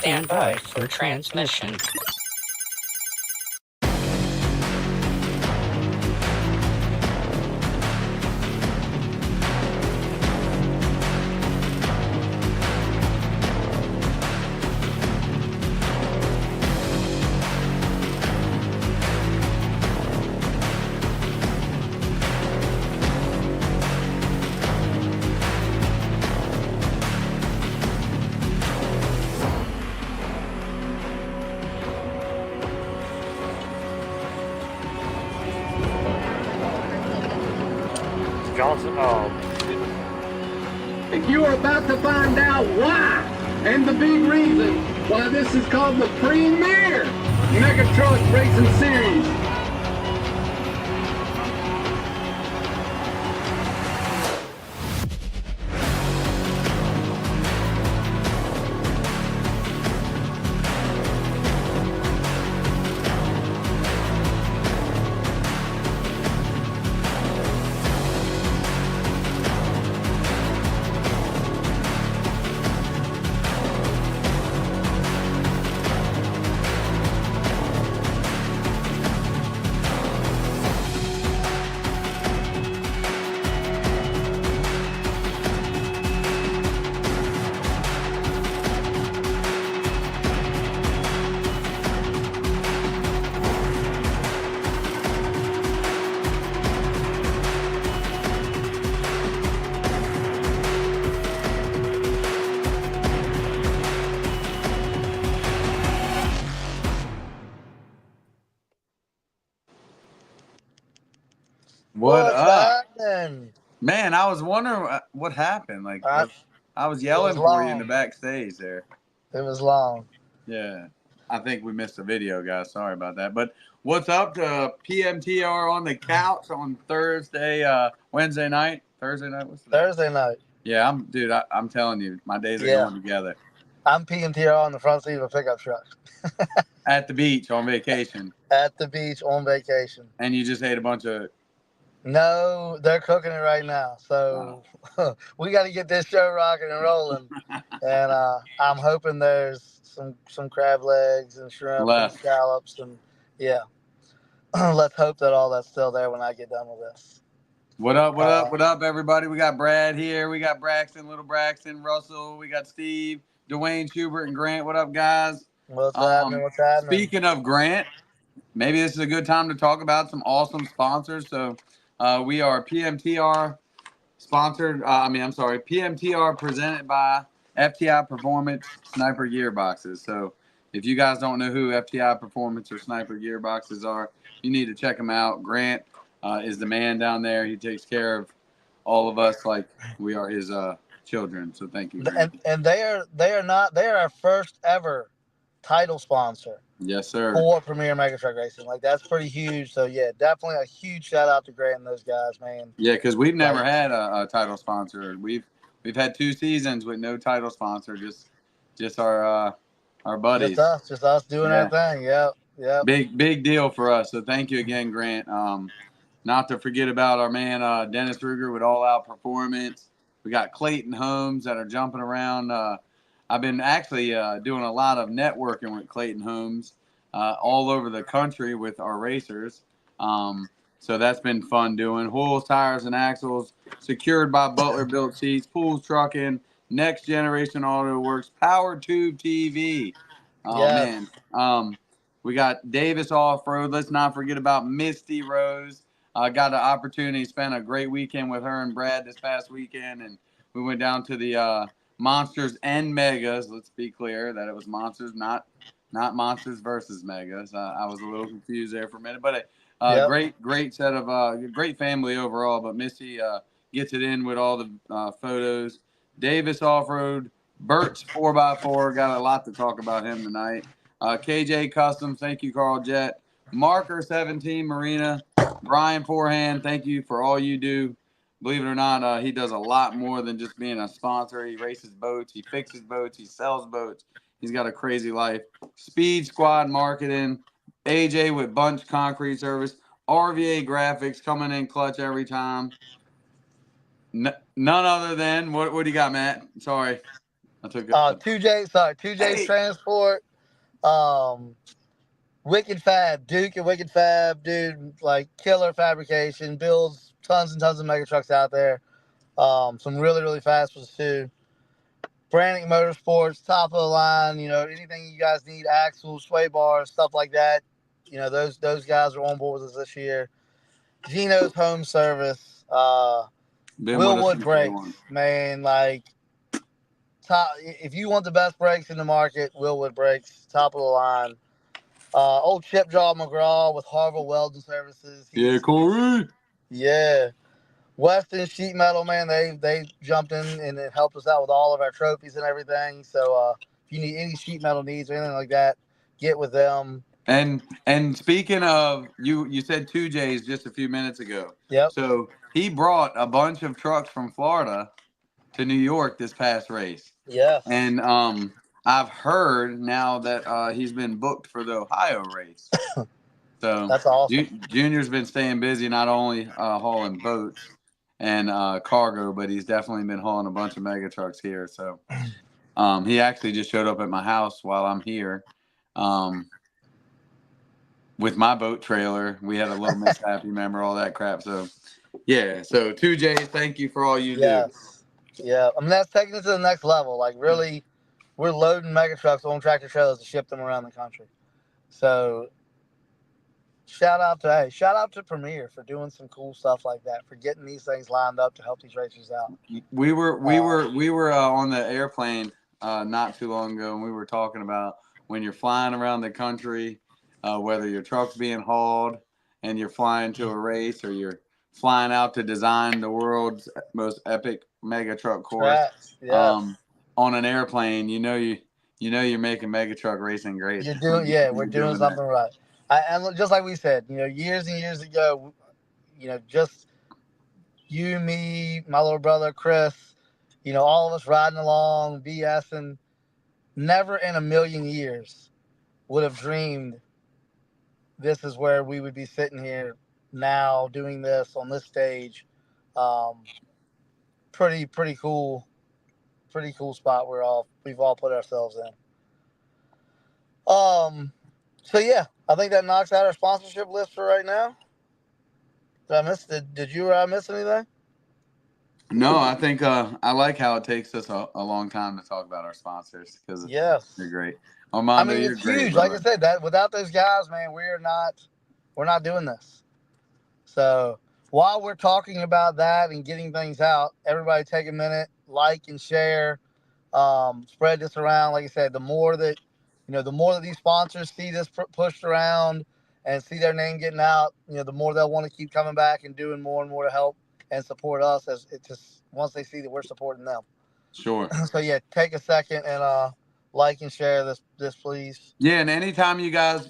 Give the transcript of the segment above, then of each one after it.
Stand by for transmission. Johnson, You are about to find out why, and the big reason why this is called the premier Mega Truck Racing Series. What's up? happening? Man, I was wondering what happened. Like, I was yelling for you in the backstage there. It was long. Yeah. I think we missed a video, guys. Sorry about that. But what's up to PMTR on the couch on Thursday, Wednesday night? Thursday night? What's today? Thursday night. Yeah, I'm telling you, my days are going together. I'm PMTR on the front seat of a pickup truck. At the beach on vacation. At the beach on vacation. And you just ate a bunch of... No, they're cooking it right now. So we got to get this show rocking and rolling. And I'm hoping there's some crab legs and shrimp and scallops. And yeah, let's hope that all that's still there when I get done with this. What up, everybody? We got Brad here. We got Braxton, little Braxton, Russell. We got Steve, Dwayne, Schubert, and Grant. What up, guys? What's happening? What's happening? Speaking of Grant, maybe this is a good time to talk about some awesome sponsors. So we are PMTR sponsored. PMTR presented by FTI Performance Sniper Gearboxes. So if you guys don't know who FTI Performance or Sniper Gearboxes are, you need to check them out. Grant is the man down there. He takes care of all of us like we are his children. So thank you. And they are our first ever title sponsor. Yes, sir. For Premier Mega Truck Racing. Like, that's pretty huge. So yeah, definitely a huge shout out to Grant and those guys, man. Yeah, because we've never had a title sponsor. We've had 2 seasons with no title sponsor, just our buddies. Just us doing our thing. Yep. Big deal for us. So thank you again, Grant. Not to forget about our man Dennis Ruger with All Out Performance. We got Clayton Holmes that are jumping around. I've been actually doing a lot of networking with Clayton Holmes all over the country with our racers. So that's been fun doing. Holes, tires, and axles secured by Butler Built Seats, Pools Trucking, Next Generation Auto Works, Power Tube TV. Man. We got Davis Off-Road. Let's not forget about Misty Rose. Got the opportunity to spend a great weekend with her and Brad this past weekend, and we went down to the Monsters and Megas. Let's be clear that it was Monsters, not Monsters versus Megas. I was a little confused there for a minute, but great set of great family overall. But Missy gets it in with all the photos. Davis Off-Road, Bert's 4x4. Got a lot to talk about him tonight. KJ Customs, thank you, Carl Jett. Marker 17 Marina, Brian Forehand, thank you for all you do. Believe it or not, he does a lot more than just being a sponsor. He races boats, he fixes boats, he sells boats. He's got a crazy life. Speed Squad Marketing, AJ with Bunch Concrete Service, RVA Graphics coming in clutch every time. None other than, what do you got, Matt? Sorry. I took it. 2J's Hey. Transport. Wicked Fab, Duke and Wicked Fab, dude, like killer fabrication, builds tons and tons of mega trucks out there. Some really, really fast ones too. Brannick Motorsports, top of the line, anything you guys need, axles, sway bars, stuff like that. Those guys are on board with us this year. Gino's Home Service, Willwood Brakes, man, like top. If you want the best brakes in the market, Willwood Brakes, top of the line. Old Chip Jaw McGraw with Harville Welding Services. Yeah, Corey. Yeah. Weston Sheet Metal, man, they jumped in and helped us out with all of our trophies and everything. So if you need any sheet metal needs or anything like that, get with them. And speaking of, you said 2J's just a few minutes ago. Yep. So he brought a bunch of trucks from Florida to New York this past race. Yes. And I've heard now that he's been booked for the Ohio race. So that's awesome. Junior's been staying busy, not only hauling boats and cargo, but he's definitely been hauling a bunch of mega trucks here. So he actually just showed up at my house while I'm here with my boat trailer. We had a little mishap, you remember all that crap. So yeah, so 2J, thank you for all you do. Yeah, I mean, that's taking it to the next level. Like, really, we're loading mega trucks on tractor trailers to ship them around the country. So shout out to Premier for doing some cool stuff like that, for getting these things lined up to help these racers out. We were on the airplane not too long ago, and we were talking about when you're flying around the country, whether your truck's being hauled and you're flying to a race, or you're flying out to design the world's most epic mega truck course. Yes. On an airplane, you're making mega truck racing great. You're doing, we're doing something right. And just like we said, years and years ago, just you, me, my little brother Chris, all of us riding along, BSing. Never in a million years would have dreamed this is where we would be sitting here now doing this on this stage. Pretty cool spot we've all put ourselves in. So yeah, I think that knocks out our sponsorship list for right now. Did you or I miss anything? No, I think I like how it takes us a long time to talk about our sponsors, because they're great. Armando, it's huge. Like I said, that without those guys, man, we're not doing this. So while we're talking about that and getting things out, everybody take a minute, like and share, spread this around. Like I said, the more that these sponsors see this pushed around and see their name getting out, the more they'll want to keep coming back and doing more and more to help and support us, as it just once they see that we're supporting them. Sure. So yeah, take a second and like and share this please. Yeah, and anytime you guys,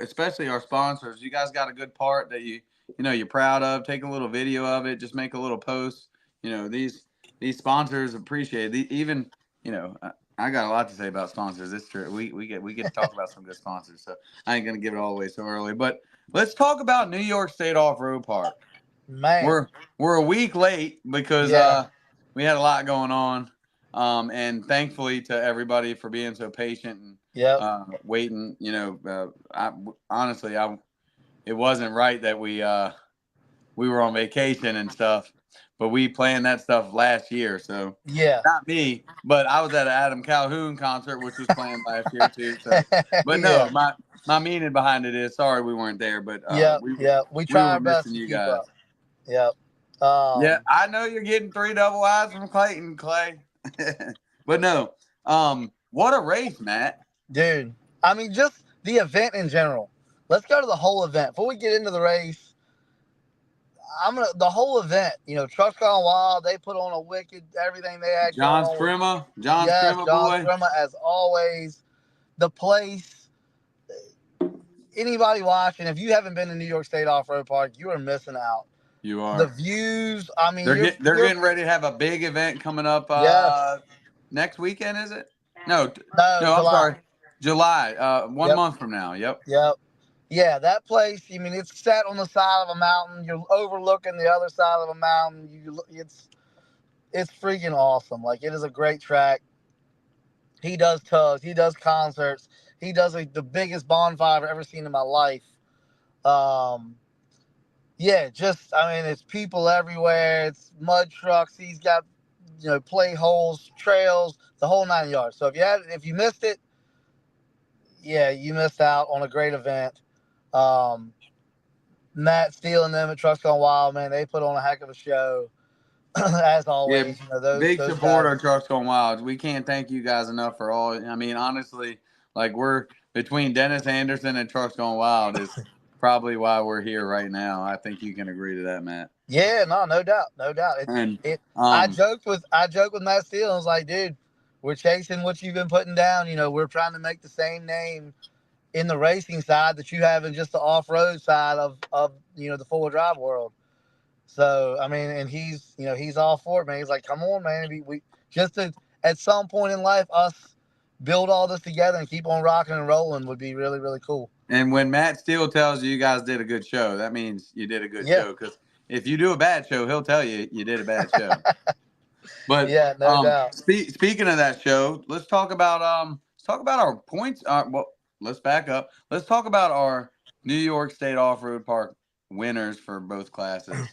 especially our sponsors, you guys got a good part that you're proud of, take a little video of it, just make a little post. These sponsors appreciate it. Even, I got a lot to say about sponsors. It's true. We get to talk about some good sponsors, so I ain't gonna give it all away so early. But let's talk about New York State Off-Road Park. Man, we're a week late because we had a lot going on, and thankfully to everybody for being so patient and waiting. It wasn't right that we were on vacation and stuff, but we planned that stuff last year. So not me, but I was at an Adam Calhoun concert, which was planned last year too. So, but no, my meaning behind it is sorry we weren't there, but we try our best to keep up. Yep. I know you're getting 3 double eyes from Clayton, Clay. But no, what a race, Matt. Dude, I mean, just the event in general. Let's go to the whole event. Before we get into the race, the whole event, Trucks Gone Wild, they put on a wicked, everything they had. John Sprima, boy. As always. The place, anybody watching, if you haven't been to New York State Off-Road Park, you are missing out. You are. The views, I mean, they're getting ready to have a big event coming up next weekend, is it? No, I'm sorry. July, 1 month from now. Yep. Yeah, that place, I mean, it's set on the side of a mountain. You're overlooking the other side of a mountain. It's freaking awesome. Like, it is a great track. He does tugs. He does concerts. He does the biggest bonfire I've ever seen in my life. Yeah, just I mean, it's people everywhere. It's mud trucks. He's got play holes, trails, the whole 9 yards. So if you missed it, yeah, you missed out on a great event. Um, Matt Steele and them at Trucks Gone Wild, man, they put on a heck of a show. As always, big those supporter guys. of Trucks Gone Wild. We can't thank you guys enough for all. I mean, honestly, like we're between Dennis Anderson and Trucks Gone Wild is probably why we're here right now. I think you can agree to that, Matt. Yeah, no doubt, no doubt. I joked with Matt Steele. I was like, dude, we're chasing what you've been putting down. We're trying to make the same name in the racing side that you have in just the off-road side of the four-wheel drive world. So I mean, and he's all for it, man. He's like, come on, man. We just at some point in life, us build all this together and keep on rocking and rolling would be really, really cool. And when Matt Steele tells you guys did a good show, that means you did a good show. Because if you do a bad show, he'll tell you you did a bad show. But yeah, no doubt. Speaking of that show, let's talk about our points. Well, let's back up. Let's talk about our New York State Off-Road Park winners for both classes.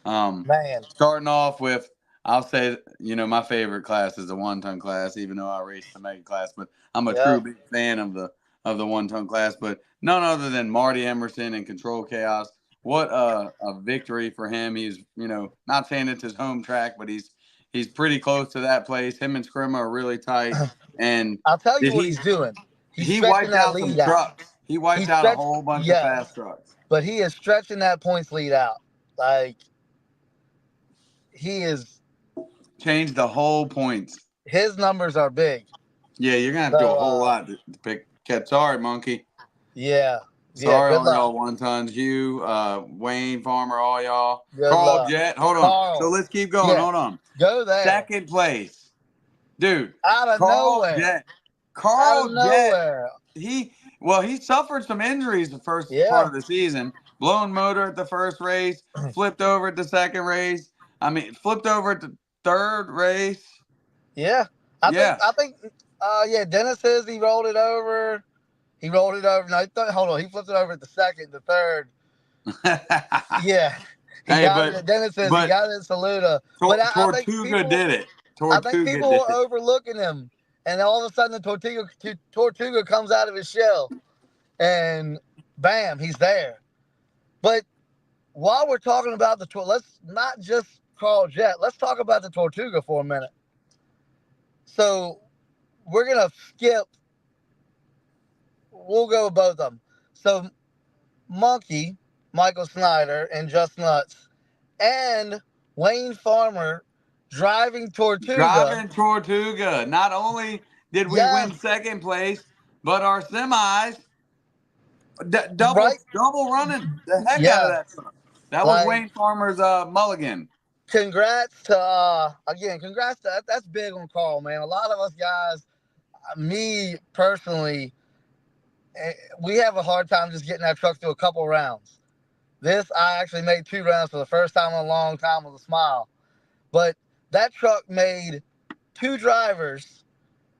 Man, starting off with, I'll say, my favorite class is the 1-ton class, even though I raced the mega class. But I'm a true big fan of the 1-ton class. But none other than Marty Emerson and Control Chaos. What a victory for him. He's, not saying it's his home track, but he's pretty close to that place. Him and Scrimma are really tight. And I'll tell you what he's doing. He wiped out some trucks. He wiped out a whole bunch of fast trucks. But he is stretching that points lead out. Like, he is changed the whole points. His numbers are big. Yeah, you're gonna have to do a whole lot to pick. Sorry, Monkey. Yeah. Sorry, all y'all 1-tons. You, Wayne Farmer, all y'all. Good Carl luck. Jett. Hold on. So let's keep going. Hold on. Go there. Second place, dude. Out of nowhere. Jett. Carl Jett. He suffered some injuries the first part of the season. Blown motor at the first race. Flipped over at the second race. Flipped over at the third race. Yeah. I think Dennis says he rolled it over. He rolled it over. No, hold on. He flipped it over at the second, the third. Yeah. Dennis says he got it in Saluda. Tortuga did it. I think people were overlooking him. And all of a sudden, the Tortuga comes out of his shell. And bam, he's there. But while we're talking about let's not just Carl Jett. Let's talk about the Tortuga for a minute. So we're going to skip. We'll go with both of them. So Monkey, Michael Snyder, and Just Nuts, and Wayne Farmer driving Tortuga. Not only did we win second place, but our semis double running the heck out of that truck. That was Wayne Farmer's mulligan. Congrats to that's big on Carl, man. A lot of us guys, me personally, we have a hard time just getting that truck through a couple rounds. I actually made 2 rounds for the first time in a long time with a smile. But that truck made 2 drivers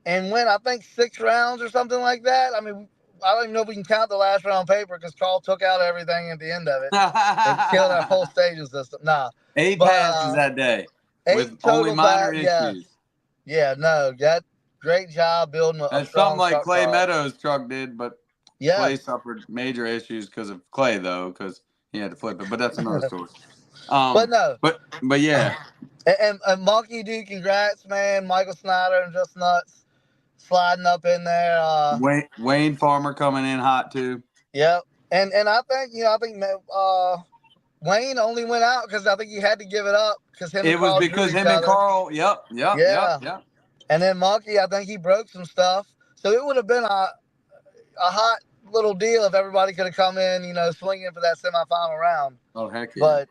and went, I think, 6 rounds or something like that. I mean, I don't even know if we can count the last round paper because Carl took out everything at the end of it and killed our whole staging system. 8 passes that day with only minor issues. Yeah, no, that great job building a That's strong something like Clay car. Meadows' truck did, but Clay suffered major issues because of Clay, though, because he had to flip it. But that's another story. But yeah. And Monkey, dude, congrats, man. Michael Snyder and Just Nuts sliding up in there. Wayne Farmer coming in hot too. Yep. And I think Wayne only went out because I think he had to give it up because him and Carl. Yep. And then Monkey, I think he broke some stuff. So it would have been a hot little deal if everybody could have come in, swinging for that semifinal round. Oh, heck yeah.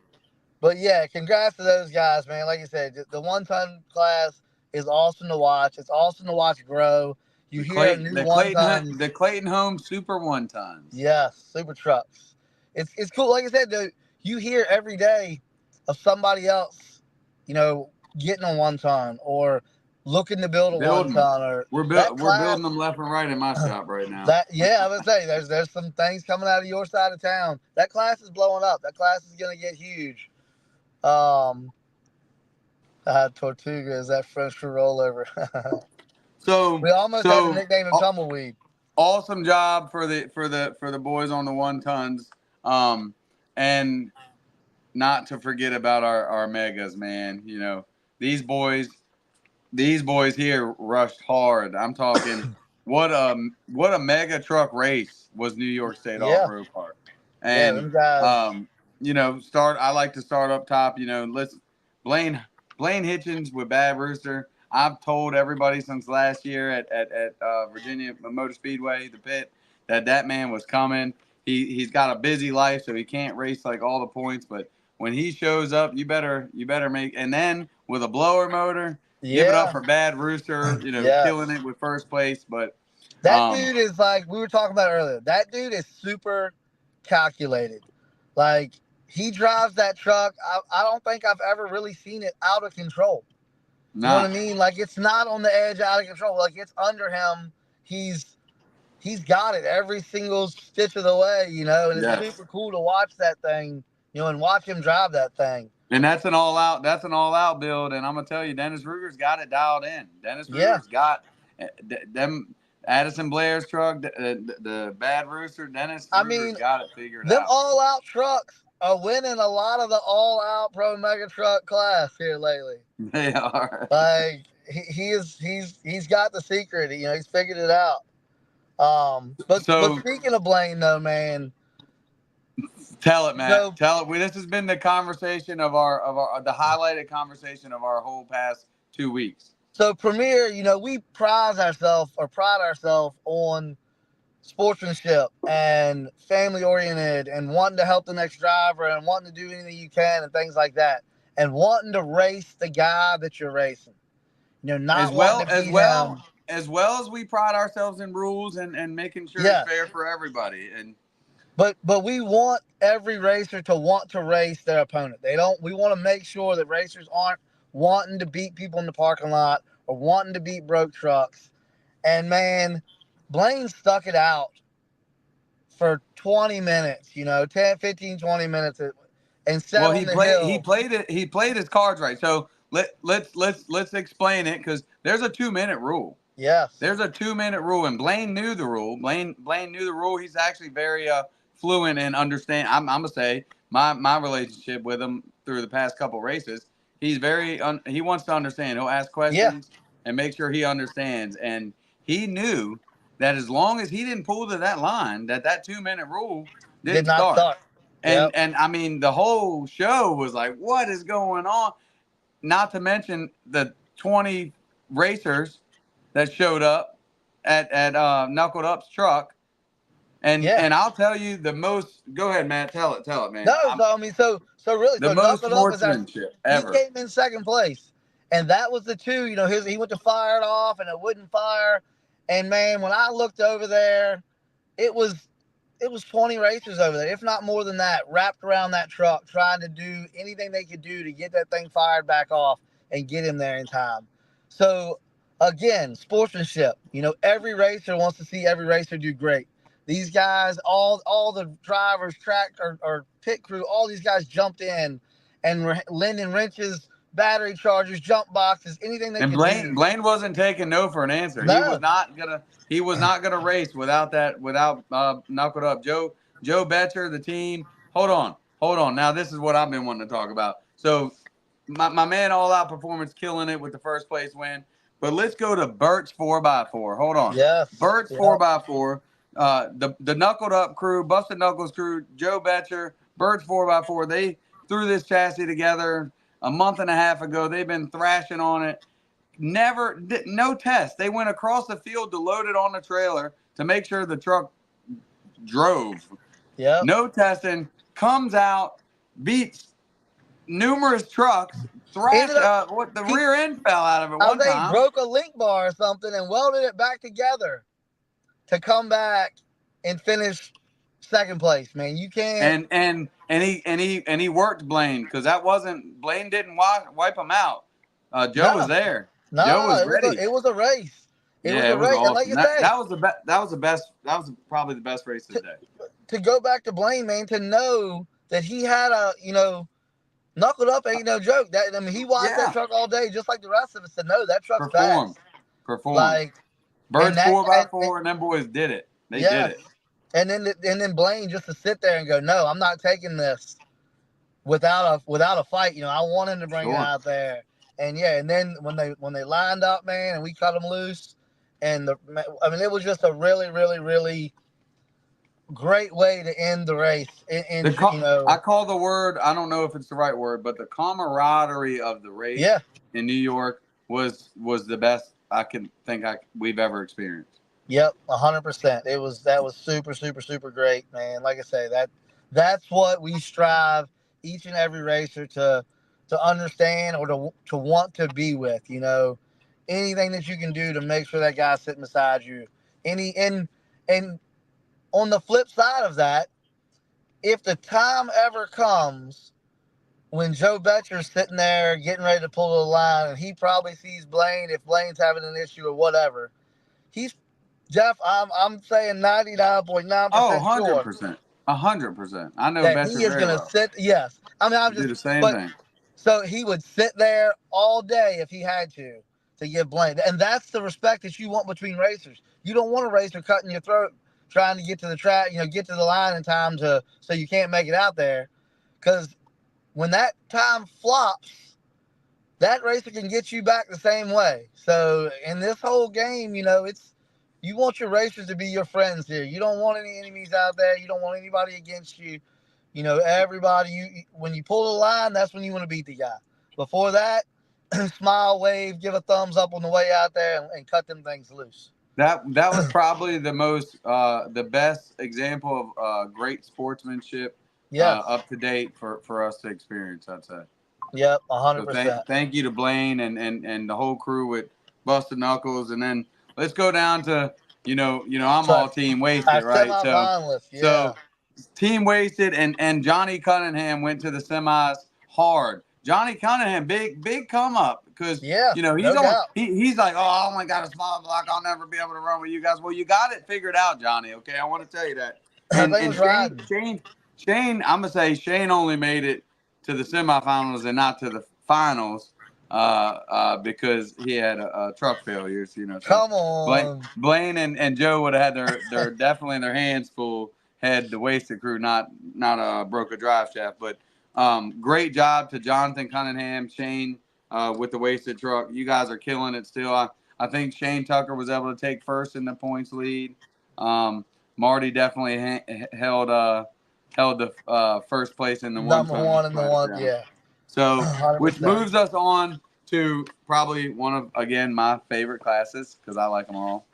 But yeah, congrats to those guys, man. Like you said, the 1-ton class is awesome to watch. It's awesome to watch grow. You hear a new 1-ton. The Clayton Home Super 1-tons. Yes, super trucks. It's cool. Like I said, dude, you hear every day of somebody else, getting a 1-ton or looking to build a Building. 1-tonner. We're building them left and right in my shop right now. I would say there's some things coming out of your side of town. That class is blowing up. That class is gonna get huge. Tortuga is that French for rollover. So we almost had the nickname of Tumbleweed. Awesome job for the boys on the 1 tons. And not to forget about our megas, man. You know, these boys here rushed hard. I'm talking what a mega truck race was New York State Off-Road Park. And them guys. you know, I like to start up top, you know, Blaine Hitchens with Bad Rooster. I've told everybody since last year at Virginia Motor Speedway, the pit, that man was coming. He's got a busy life, so he can't race like all the points. But when he shows up, you better make. And then with a blower motor, give it up for Bad Rooster. You know, killing it with first place. But that dude is like we were talking about earlier. That dude is super calculated. Like he drives that truck. I don't think I've ever really seen it out of control. You know what I mean? Like it's not on the edge, out of control. Like it's under him. He's got it every single stitch of the way, you know, and it's super cool to watch that thing, you know, and watch him drive that thing. And that's an all out build. And I'm gonna tell you, Dennis Ruger's got it dialed in. Dennis Ruger's got them. Addison Blair's truck, the Bad Rooster, Dennis Ruger's got it figured out. Them all out trucks are winning a lot of the all out pro mega truck class here lately. They are. Like he's got the secret. You know, he's figured it out. But speaking of Blaine, though, man, tell it, man. Tell it. This has been the conversation of the highlighted conversation of our whole past 2 weeks. So Premier, you know, we pride ourselves on sportsmanship and family oriented and wanting to help the next driver and wanting to do anything you can and things like that and wanting to race the guy that you're racing. You know, not as well as we pride ourselves in rules and making sure it's fair for everybody. And but we want every racer to want to race their opponent. We want to make sure that racers aren't wanting to beat people in the parking lot or wanting to beat broke trucks. And man, Blaine stuck it out for 20 minutes, you know, 10, 15, 20 minutes and sat on the hill. He played his cards right. So let's explain it, because there's a 2-minute rule. Yes. There's a 2-minute rule, and Blaine knew the rule. Blaine knew the rule. He's actually very fluent in understand. I'm gonna say my relationship with him through the past couple races. He's very he wants to understand. He'll ask questions and make sure he understands. And he knew that as long as he didn't pull to that line, that 2-minute rule did not start. And I mean, the whole show was like, what is going on? Not to mention the 20 racers that showed up at Knuckled Up's truck. And I'll tell you the most. Go ahead, Matt. Tell it, man. No, so really, the most sportsmanship ever. He came in second place, and that was the 2. You know, he went to fire it off, and it wouldn't fire. And man, when I looked over there, it was 20 racers over there, if not more than that, wrapped around that truck, trying to do anything they could do to get that thing fired back off and get him there in time. So again, sportsmanship. You know, every racer wants to see every racer do great. These guys, all the drivers, track or pit crew, all these guys jumped in and lending wrenches, battery chargers, jump boxes, anything they could do. Blaine wasn't taking no for an answer. No. He was not gonna race without Knuckled Up. Joe Betcher, the team. Hold on. Now this is what I've been wanting to talk about. So my man All Out Performance killing it with the first place win. But let's go to Bert's 4x4. Hold on. Yes. Bert's 4x4. The Knuckled Up crew, Busted Knuckles crew, Joe Betcher, Bert's 4x4. They threw this chassis together a month and a half ago. They've been thrashing on it. No test. They went across the field to load it on the trailer to make sure the truck drove. Yeah. No testing. Comes out, beats numerous trucks. The rear end fell out of it one time. They broke a link bar or something and welded it back together to come back and finish second place. Man, you can't. And he worked Blaine, because Blaine didn't wipe him out. Joe was there. Joe No, was ready. it was a race. It was Yeah, a it was race, and like awesome. you say, That was the best. That was the best. That was probably the best race of the day. to go back to Blaine, man, to know that he had a, knuckled up ain't no joke. That I mean, he watched that Yeah, truck all day, just like the rest of us. To know that truck's perform, fast, perform. like, and Birds that, 4x4, and them boys did it. They did yes, it. and then Blaine just to sit there and go, no, I'm not taking this without a fight. I want him to bring it Sure. out there, and yeah, and then when they lined up, man, and we cut them loose, and it was just a really, really, really great way to end the race. I call the word. I don't know if it's the right word, but the camaraderie of the race Yeah. in New York was the best I can think we've ever experienced. Yep, 100%. That was super, super, super great, man. Like I say, that's what we strive each and every racer to understand or to want to be with. Anything that you can do to make sure that guy's sitting beside you. And on the flip side of that, if the time ever comes when Joe Betcher's sitting there getting ready to pull the line, and he probably sees Blaine, if Blaine's having an issue or whatever, he's Jeff, I'm saying 99.9% Oh, sure 100%. 100%. I know that Betcher he is very going to well. sit. Yes. I mean, Do the same but thing. so he would sit there all day if he had to give Blaine. And that's the respect that you want between racers. You don't want a racer cutting your throat trying to get to the track, get to the line in time so you can't make it out there. Because when that time flops, that racer can get you back the same way. So in this whole game, you want your racers to be your friends here. You don't want any enemies out there. You don't want anybody against you. Everybody. When you pull the line, that's when you want to beat the guy. Before that, smile, wave, give a thumbs up on the way out there, and cut them things loose. That was probably the best example of great sportsmanship, Yes. up to date for us to experience, I'd say. Yep, So 100%. thank you to Blaine and the whole crew with Busted Knuckles, and then let's go down to I'm all team wasted, Our right? semifinalists, yeah. So team wasted, and Johnny Cunningham went to the semis hard. Johnny Cunningham, big come up because Yeah, he's no doubt. he's like, oh, I only got a small block, I'll never be able to run with you guys. Well, you got it figured out, Johnny. Okay, I want to tell you that. And Shane, I'm gonna say Shane only made it to the semifinals and not to the finals because he had a truck failures. So Come on. Blaine and Joe would have had their definitely their hands full had the wasted crew not broke a drive shaft. But great job to Jonathan Cunningham, Shane with the wasted truck. You guys are killing it still. I think Shane Tucker was able to take first in the points lead. Marty definitely held the first place in the Number one in the one, yeah. So, 100%. which moves us on to probably one of, again, my favorite classes because I like them all.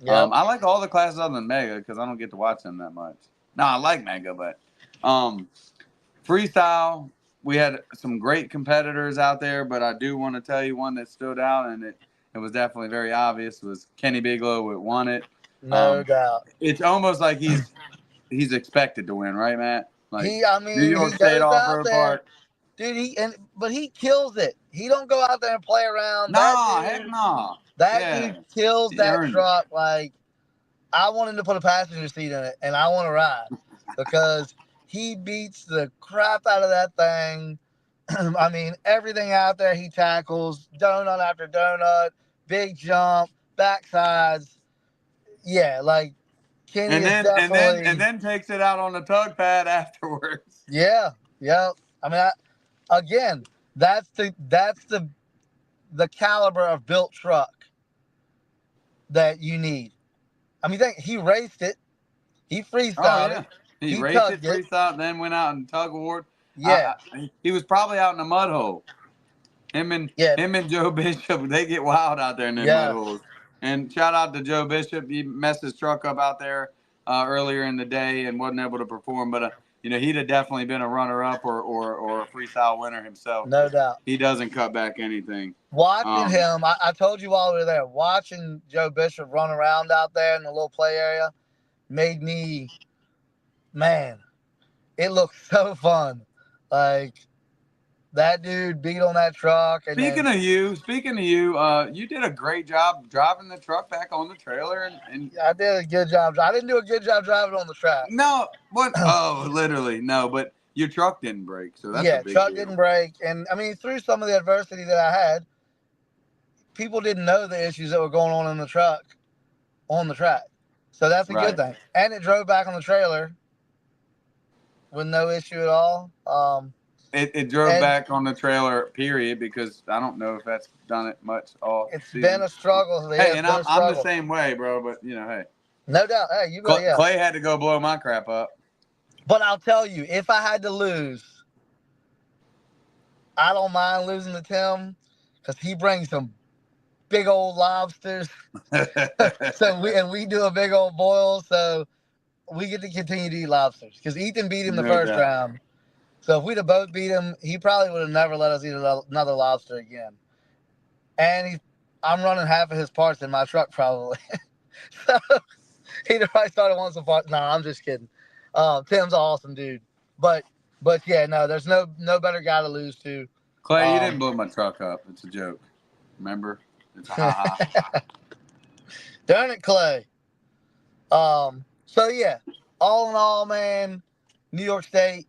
Yep. I like all the classes other than Mega because I don't get to watch them that much. No, I like Mega, but freestyle, we had some great competitors out there, but I do want to tell you one that stood out, and it was definitely very obvious, was Kenny Bigelow who won it. No doubt. It's almost like he's expected to win, right, Matt? Like New York he State goes out Off-Road there, Park. dude. But he kills it. He don't go out there and play around. Nah, heck no. That dude kills He that earned truck. Like, I want him to put a passenger seat in it, and I want to ride because he beats the crap out of that thing. I mean, everything out there he tackles, donut after donut, big jump, backsides. Yeah, like Kenny and is then definitely. and then takes it out on the tug pad afterwards. Yeah. I mean, again, that's the caliber of built truck that you need. I mean, he raced it. He freestyled it. He raced it, freestyled, then went out and tug award. Yeah. He was probably out in the mud hole. Him and Joe Bishop, they get wild out there in them mud holes. And shout out to Joe Bishop. He messed his truck up out there earlier in the day and wasn't able to perform. But he'd have definitely been a runner-up or a freestyle winner himself. No doubt. He doesn't cut back anything. Watching him, I told you while we were there, watching Joe Bishop run around out there in the little play area made me, man, it looked so fun. Like, that dude beat on that truck. And speaking of you, you did a great job driving the truck back on the trailer, and I did a good job. I didn't do a good job driving on the track. no, what? Oh, literally no, but your truck didn't break, so that's a big truck deal. didn't break, and I mean through some of the adversity that I had, people didn't know the issues that were going on in the truck, on the track, so that's a good thing. And it drove back on the trailer with no issue at all. It drove back on the trailer, period, because I don't know if that's done it much all It's season. been a struggle. Hey, and I'm the same way, bro. But hey, no doubt. Hey, you Clay had to go blow my crap up. But I'll tell you, if I had to lose, I don't mind losing to Tim because he brings some big old lobsters. So we do a big old boil, so we get to continue to eat lobsters because Ethan beat him the first round. So if we'd have both beat him, he probably would have never let us eat another lobster again. And I'm running half of his parts in my truck probably. So he'd probably started wanting some parts. No, I'm just kidding. Tim's an awesome dude. But yeah, no, there's no better guy to lose to. Clay, you didn't blow my truck up. It's a joke. Remember? It's a ha. Darn it, Clay. So yeah, all in all, man, New York State,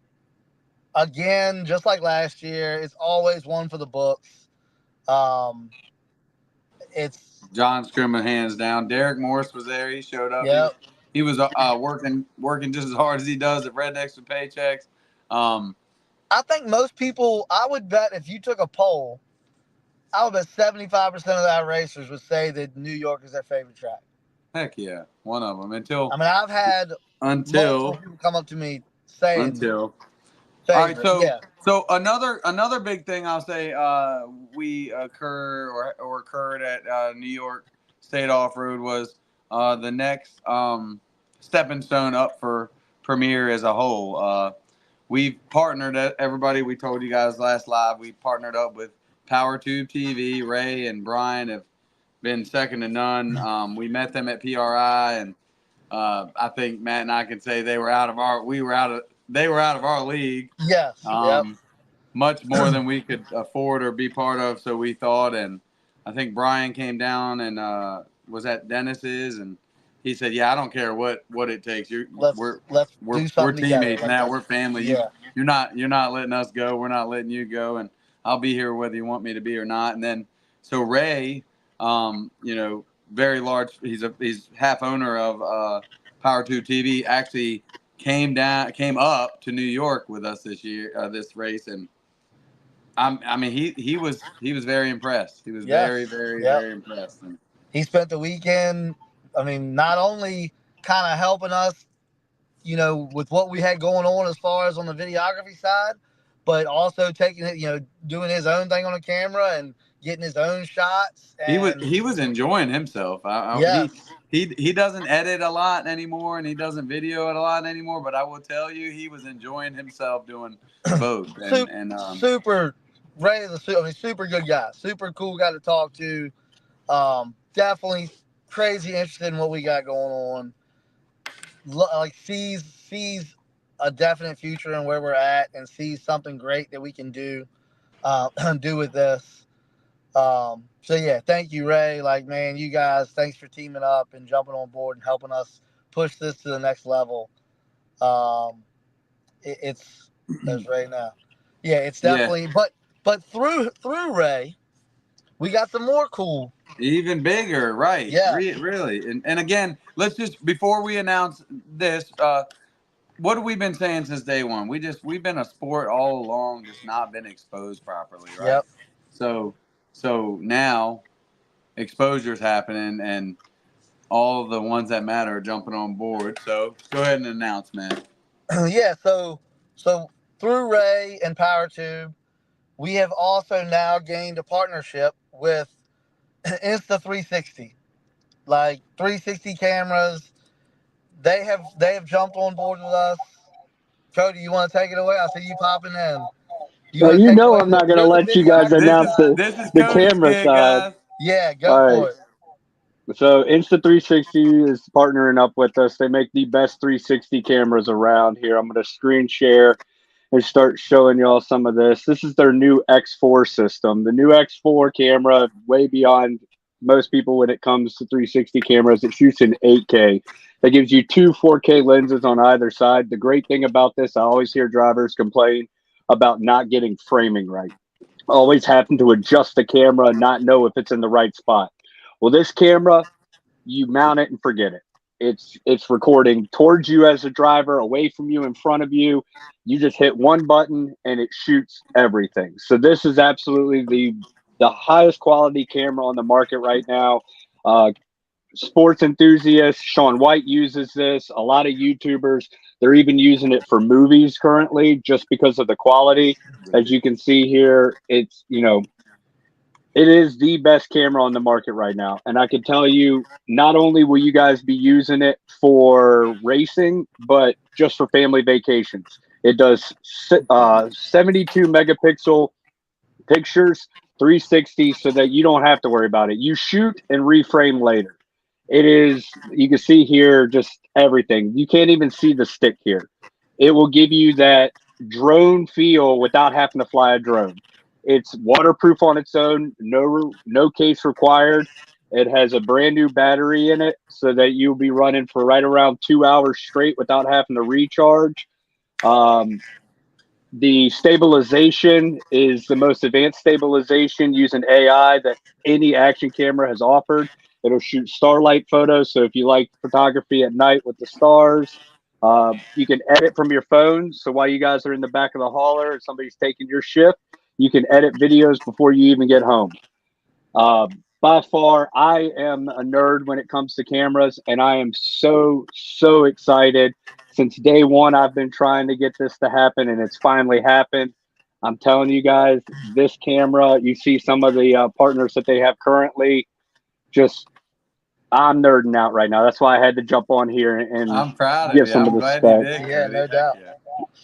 again, just like last year, it's always one for the books. It's John Scrimmon, hands down. Derek Morris was there. He showed up. Yep. He was working just as hard as he does at Rednecks for paychecks. I think most people, I would bet if you took a poll, I would bet 75% of our racers would say that New York is their favorite track. Heck yeah, one of them. I've had multiple people come up to me saying favorite. All right, so another big thing I'll say occurred at New York State Off Road was the next stepping stone up for Premier as a whole. We've partnered, everybody. We told you guys last live. We partnered up with PowerTube TV. Ray and Brian have been second to none. We met them at PRI, and I think Matt and I can say they were out of our league. Yes. Much more than we could afford or be part of. So we thought, and I think Brian came down and was at Dennis's, and he said, "Yeah, I don't care what it takes. We're teammates now. We're family. Yeah. You're not letting us go. We're not letting you go, and I'll be here whether you want me to be or not." And then so Ray, very large. He's half owner of PowerTube TV. Actually came up to New York with us this year, this race, and he was very impressed. He was very impressed. And he spent the weekend. Not only kind of helping us, with what we had going on as far as on the videography side, but also taking it, doing his own thing on the camera and getting his own shots. And he was enjoying himself. He doesn't edit a lot anymore, and he doesn't video it a lot anymore. But I will tell you, he was enjoying himself doing both. Super Ray, super good guy, super cool guy to talk to. Definitely crazy interested in what we got going on. Like sees a definite future in where we're at, and sees something great that we can do with this. So yeah, thank you, Ray. Like, man, you guys, thanks for teaming up and jumping on board and helping us push this to the next level. It's Ray now. Yeah, it's definitely. But through Ray, we got some more cool. Even bigger, right? Yeah, really. And again, let's just, before we announce this, what have we been saying since day one? We've been a sport all along, just not been exposed properly, right? Yep. So now exposure's happening, and all the ones that matter are jumping on board. So go ahead and announce, man. Yeah. So through Ray and PowerTube, we have also now gained a partnership with Insta360, like 360 cameras. They have jumped on board with us. Cody, you want to take it away? I see you popping in. I'm not going to let you guys announce the camera side. Guys. Yeah, go for it. So Insta360 is partnering up with us. They make the best 360 cameras around here. I'm going to screen share and start showing y'all some of this. This is their new X4 system. The new X4 camera, way beyond most people when it comes to 360 cameras. It shoots in 8K. That gives you two 4K lenses on either side. The great thing about this, I always hear drivers complain about not getting framing right. Always having to adjust the camera and not know if it's in the right spot. Well, this camera, you mount it and forget it. It's recording towards you as a driver, away from you, in front of you. You just hit one button and it shoots everything. So this is absolutely the highest quality camera on the market right now. Sports enthusiasts, Shaun White uses this. A lot of YouTubers, they're even using it for movies currently just because of the quality. As you can see here, it's, it is the best camera on the market right now. And I can tell you, not only will you guys be using it for racing, but just for family vacations. It does 72 megapixel pictures, 360, so that you don't have to worry about it. You shoot and reframe later. It is, you can see here, just everything. You can't even see the stick here. It will give you that drone feel without having to fly a drone. It's waterproof on its own, no case required. It has a brand new battery in it so that you'll be running for right around 2 hours straight without having to recharge. The stabilization is the most advanced stabilization using AI that any action camera has offered. It'll shoot starlight photos. So if you like photography at night with the stars, you can edit from your phone. So while you guys are in the back of the hauler and somebody's taking your shift, you can edit videos before you even get home. By far, I am a nerd when it comes to cameras, and I am so excited. Since day one, I've been trying to get this to happen, and it's finally happened. I'm telling you guys, this camera, you see some of the partners that they have currently, just, I'm nerding out right now. That's why I had to jump on here and I'm proud of give you. some I'm of the glad specs. you did. Yeah, no doubt.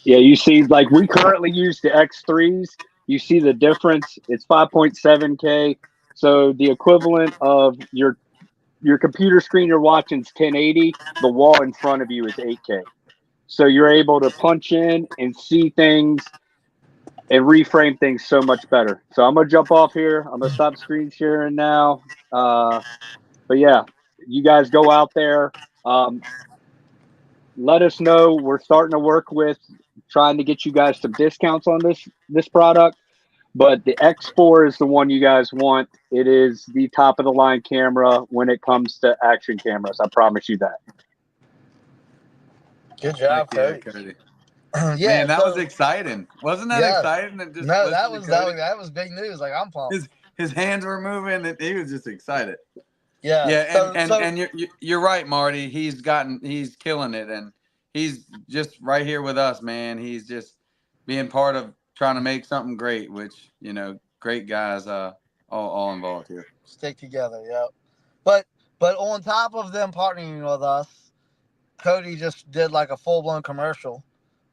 Yeah, you see, like, we currently use the X3s. You see the difference. It's 5.7K. So the equivalent of your computer screen you're watching is 1080. The wall in front of you is 8K. So you're able to punch in and see things and reframe things so much better. So I'm going to jump off here. I'm going to stop screen sharing now. But yeah, you guys go out there. Let us know. We're starting to work with trying to get you guys some discounts on this product. But the X4 is the one you guys want. It is the top of the line camera when it comes to action cameras. I promise you that. Good job, Cody. Yeah, man, that was exciting. Wasn't that exciting? Just no, that was big news. Like, I'm pumped. His hands were moving, and he was just excited. Yeah, and you're right, Marty. He's killing it, and he's just right here with us, man. He's just being part of trying to make something great, which, great guys all involved here. Stick together, yeah. But on top of them partnering with us, Cody just did like a full-blown commercial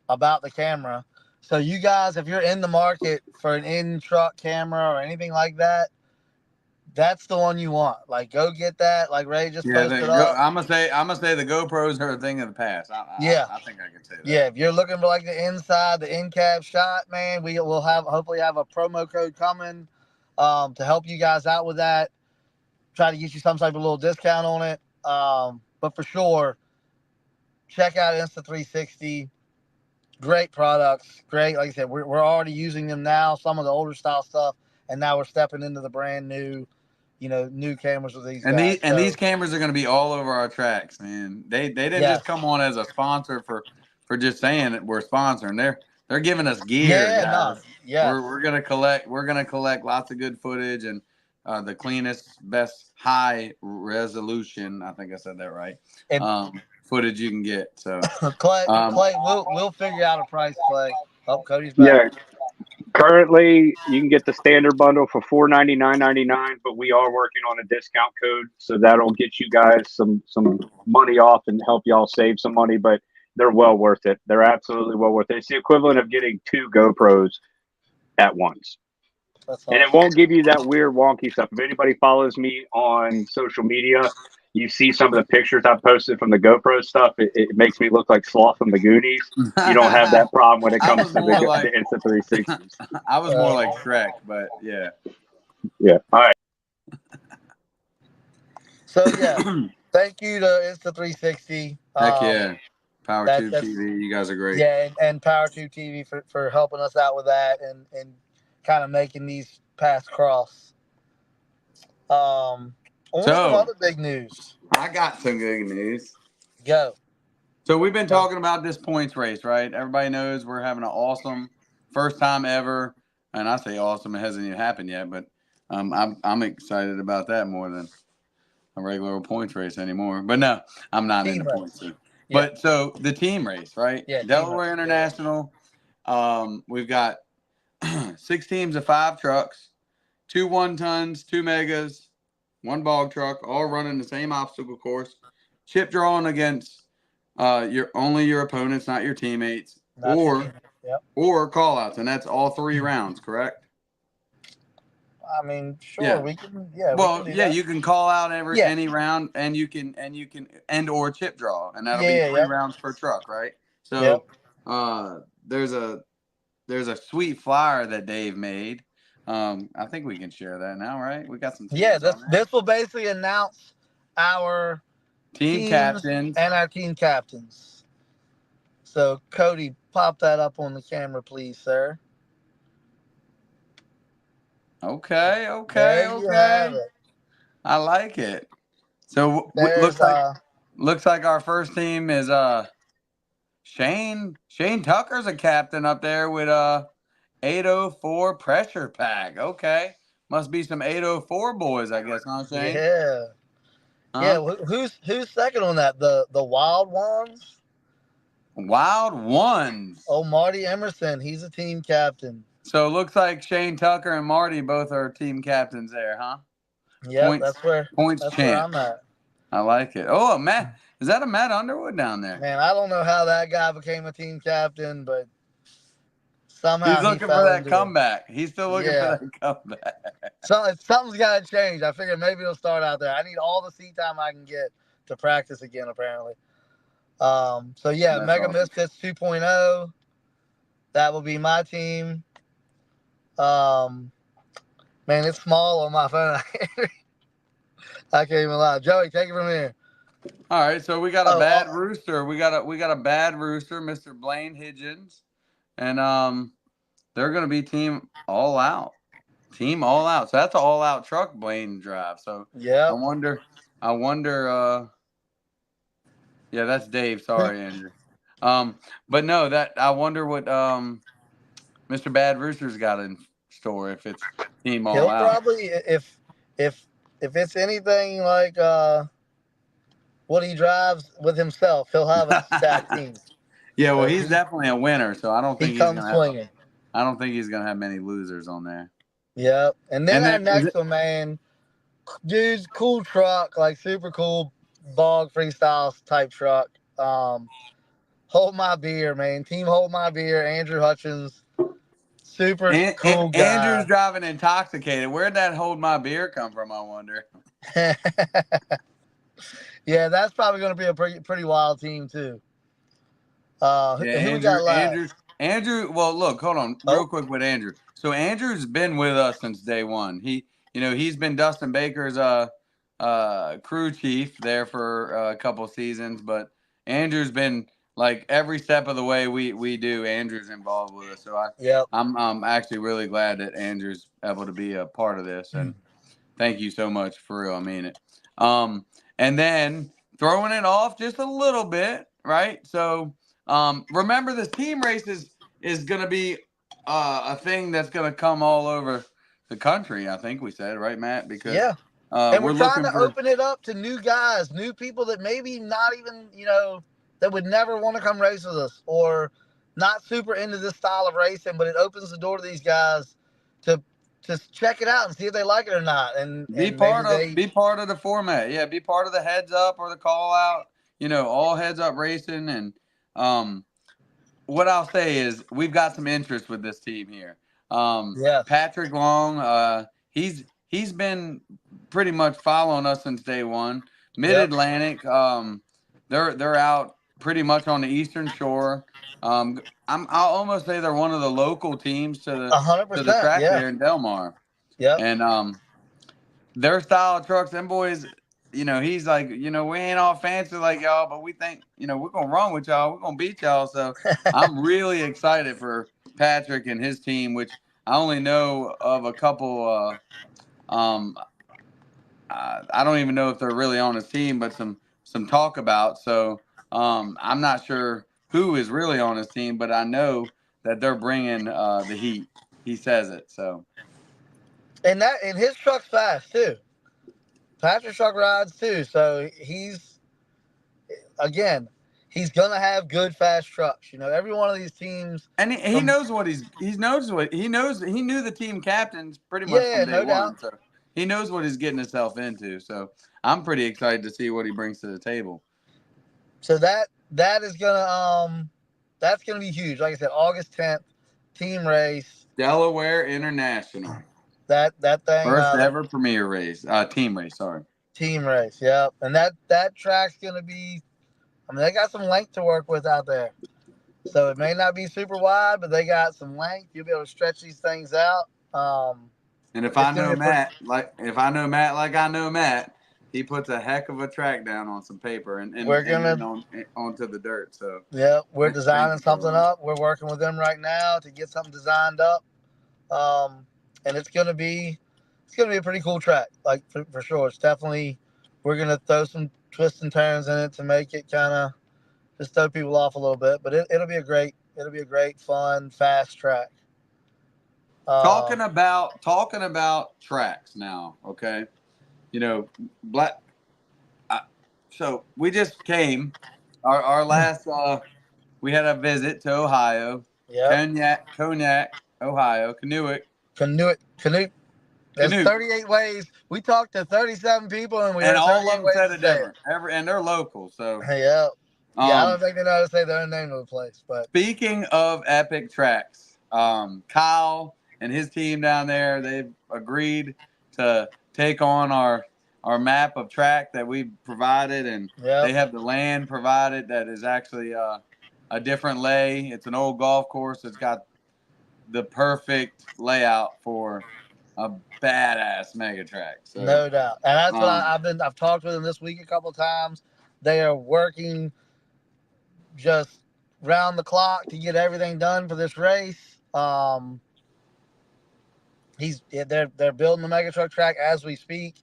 about the camera. So you guys, if you're in the market for an in-truck camera or anything like that, that's the one you want. Like, go get that. Like Ray just posted up. I'm gonna say the GoPros are a thing of the past. I think I can say that. Yeah, if you're looking for like the inside, the in-cab shot, man, we will hopefully have a promo code coming to help you guys out with that. Try to get you some type of little discount on it. But for sure, check out Insta360. Great products. Great. Like I said, we're already using them now, some of the older style stuff, and now we're stepping into the brand new, new cameras with these guys. These cameras are going to be all over our tracks, man. They didn't just come on as a sponsor for just saying that we're sponsoring. They're giving us gear, guys. We're gonna collect lots of good footage and the cleanest, best high resolution. I think I said that right. Footage you can get. So Clay, we'll figure out a price, Clay. Oh, Cody's back. Yeah. Currently, you can get the standard bundle for $499.99, but we are working on a discount code, so that'll get you guys some money off and help y'all save some money. But they're well worth it. They're absolutely well worth it. It's the equivalent of getting 2 GoPros at once. That's awesome. And it won't give you that weird wonky stuff. If anybody follows me on social media, you see some of the pictures I posted from the GoPro stuff, it makes me look like Sloth from the Goonies. You don't have that problem when it I comes was to more like the Insta360s. I was more like Shrek, but yeah. Yeah. All right. So yeah, thank you to Insta360. Heck yeah. Power That Tube that's TV, you guys are great. yeah, and PowerTube TV for helping us out with that and kind of making these paths cross. On some So other big news. I got some good news. Go. So we've been talking about this points race, right? Everybody knows we're having an awesome first time ever, and I say awesome, it hasn't even happened yet, but I'm excited about that more than a regular points race anymore. But no, I'm not Team into race. points. Yeah. But so the team race, right? Yeah, team Delaware race. International. We've got 6 teams of 5 trucks, 2 1-tons, 2 megas, 1 bog truck, all running the same obstacle course. Chip drawing against your opponents, not your teammates, Not your team. Yep. or call outs, and that's all 3 rounds, correct? I mean, sure, Yeah. we can. Yeah, Well, we can do yeah, that. you can call out Yeah. any round, and you can or chip draw, and that'll be Yeah, 3 yep. rounds per truck, right? So, Yep. there's a sweet flyer that Dave made. I think we can share that now, right? We got some teams Yeah, on there. this will basically announce our Team teams captains. and our team captains. So Cody, pop that up on the camera, please, sir. Okay. There you have it. I like it. So There's looks like our first team is Shane Tucker's a captain up there with 804 pressure pack. Okay. Must be some 804 boys, I guess, huh, Shane? yeah. Huh? Yeah, who's second on that? The Wild Ones? Wild Ones. Oh, Marty Emerson, he's a team captain. So it looks like Shane Tucker and Marty both are team captains there, huh? Yep, Points where champ. I'm at. I like it. Oh, Matt, is that a Matt Underwood down there? Man, I don't know how that guy became a team captain, but somehow He's looking for that comeback. He's still looking for that comeback. Something's got to change. I figured maybe it'll start out there. I need all the seat time I can get to practice again, apparently. So yeah, That's Mega awesome. Misfits 2.0. That will be my team. Man, it's small on my phone. I can't even lie. Joey, take it from here. All right, so we got a bad rooster. We got a bad rooster, Mr. Blaine Higgins, and they're gonna be team all out. Team all out. So that's an all out truck Blaine drive. So yeah, I wonder. Yeah, that's Dave. Sorry, Andrew. But no, that I wonder what Mr. Bad Rooster's got in store if it's team all he'll out. probably if it's anything like what he drives with himself, he'll have a stacked team. Yeah, well, he's definitely a winner, so I don't think he's gonna have. I don't think he's gonna have many losers on there. Yep, and then our next one, man, dude's cool truck, like super cool bog freestyle type truck. Hold My Beer, man. Team Hold My Beer, Andrew Hutchins. Super cool guy. Andrew's driving intoxicated. Where'd that Hold My Beer come from, I wonder? Yeah, that's probably going to be a pretty wild team, too. Who we got last? Andrew, well, look, hold on real quick with Andrew. So Andrew's been with us since day one. He's been Dustin Baker's crew chief there for a couple seasons, but Andrew's been like every step of the way we do. Andrew's involved with us, so I'm actually really glad that Andrew's able to be a part of this, and thank you so much for real. I mean it. And then throwing it off just a little bit, right? So remember, this team race is going to be a thing that's going to come all over the country. I think we said, right, Matt? Because and we're trying to open it up to new guys, new people that maybe not even, that would never want to come race with us or not super into this style of racing, but it opens the door to these guys to check it out and see if they like it or not. And be part of the format. Yeah, be part of the heads up or the call out. All heads up racing. And what I'll say is we've got some interest with this team here. Patrick Long, he's been pretty much following us since day one. Mid-Atlantic. They're out pretty much on the Eastern Shore. I'll almost say they're one of the local teams to the 100%. track Yeah. there in Delmar. Yep. And their style of trucks, them boys, he's like, we ain't all fancy like y'all, but we think, we're gonna run with y'all, we're gonna beat y'all. So I'm really excited for Patrick and his team, which I only know of a couple. I don't even know if they're really on his team, but some talk about. So I'm not sure who is really on his team, but I know that they're bringing the heat. He says it. So And his truck's fast too. Patrick's truck rides too. So he's gonna have good fast trucks. Every one of these teams. and he knows what he knew the team captains pretty much Yeah, from day no doubt. one. So he knows what he's getting himself into. So I'm pretty excited to see what he brings to the table. So that is gonna that's gonna be huge. Like I said, August 10th, team race. Delaware International. That thing. First ever premier race. Team race, sorry. Team race, yep. And that track's gonna be. They got some length to work with out there. So it may not be super wide, but they got some length. You'll be able to stretch these things out. And if I know Matt like I know Matt, he puts a heck of a track down on some paper and we're gonna then onto the dirt. So yeah, we're designing something up. We're working with them right now to get something designed up. And it's gonna be a pretty cool track, like for sure. It's definitely we're gonna throw some twists and turns in it to make it kind of just throw people off a little bit. But it'll be a great fun, fast track. talking about tracks now, okay? Black. So we just came. Our last we had a visit to Ohio. Yeah. Cognac, Ohio, Canute. There's 38 ways. We talked to 37 people, and heard all of them said it it different. And they're local, so yeah. I don't think they know how to say their own name of the place. But speaking of epic tracks, Kyle and his team down there, they've agreed to take on our map of track that we provided, and they have the land provided that is actually a different lay. It's an old golf course. It's got the perfect layout for a badass mega track. So, no doubt, and that's what I've talked with them this week a couple of times. They are working just round the clock to get everything done for this race. They're building the mega truck track as we speak.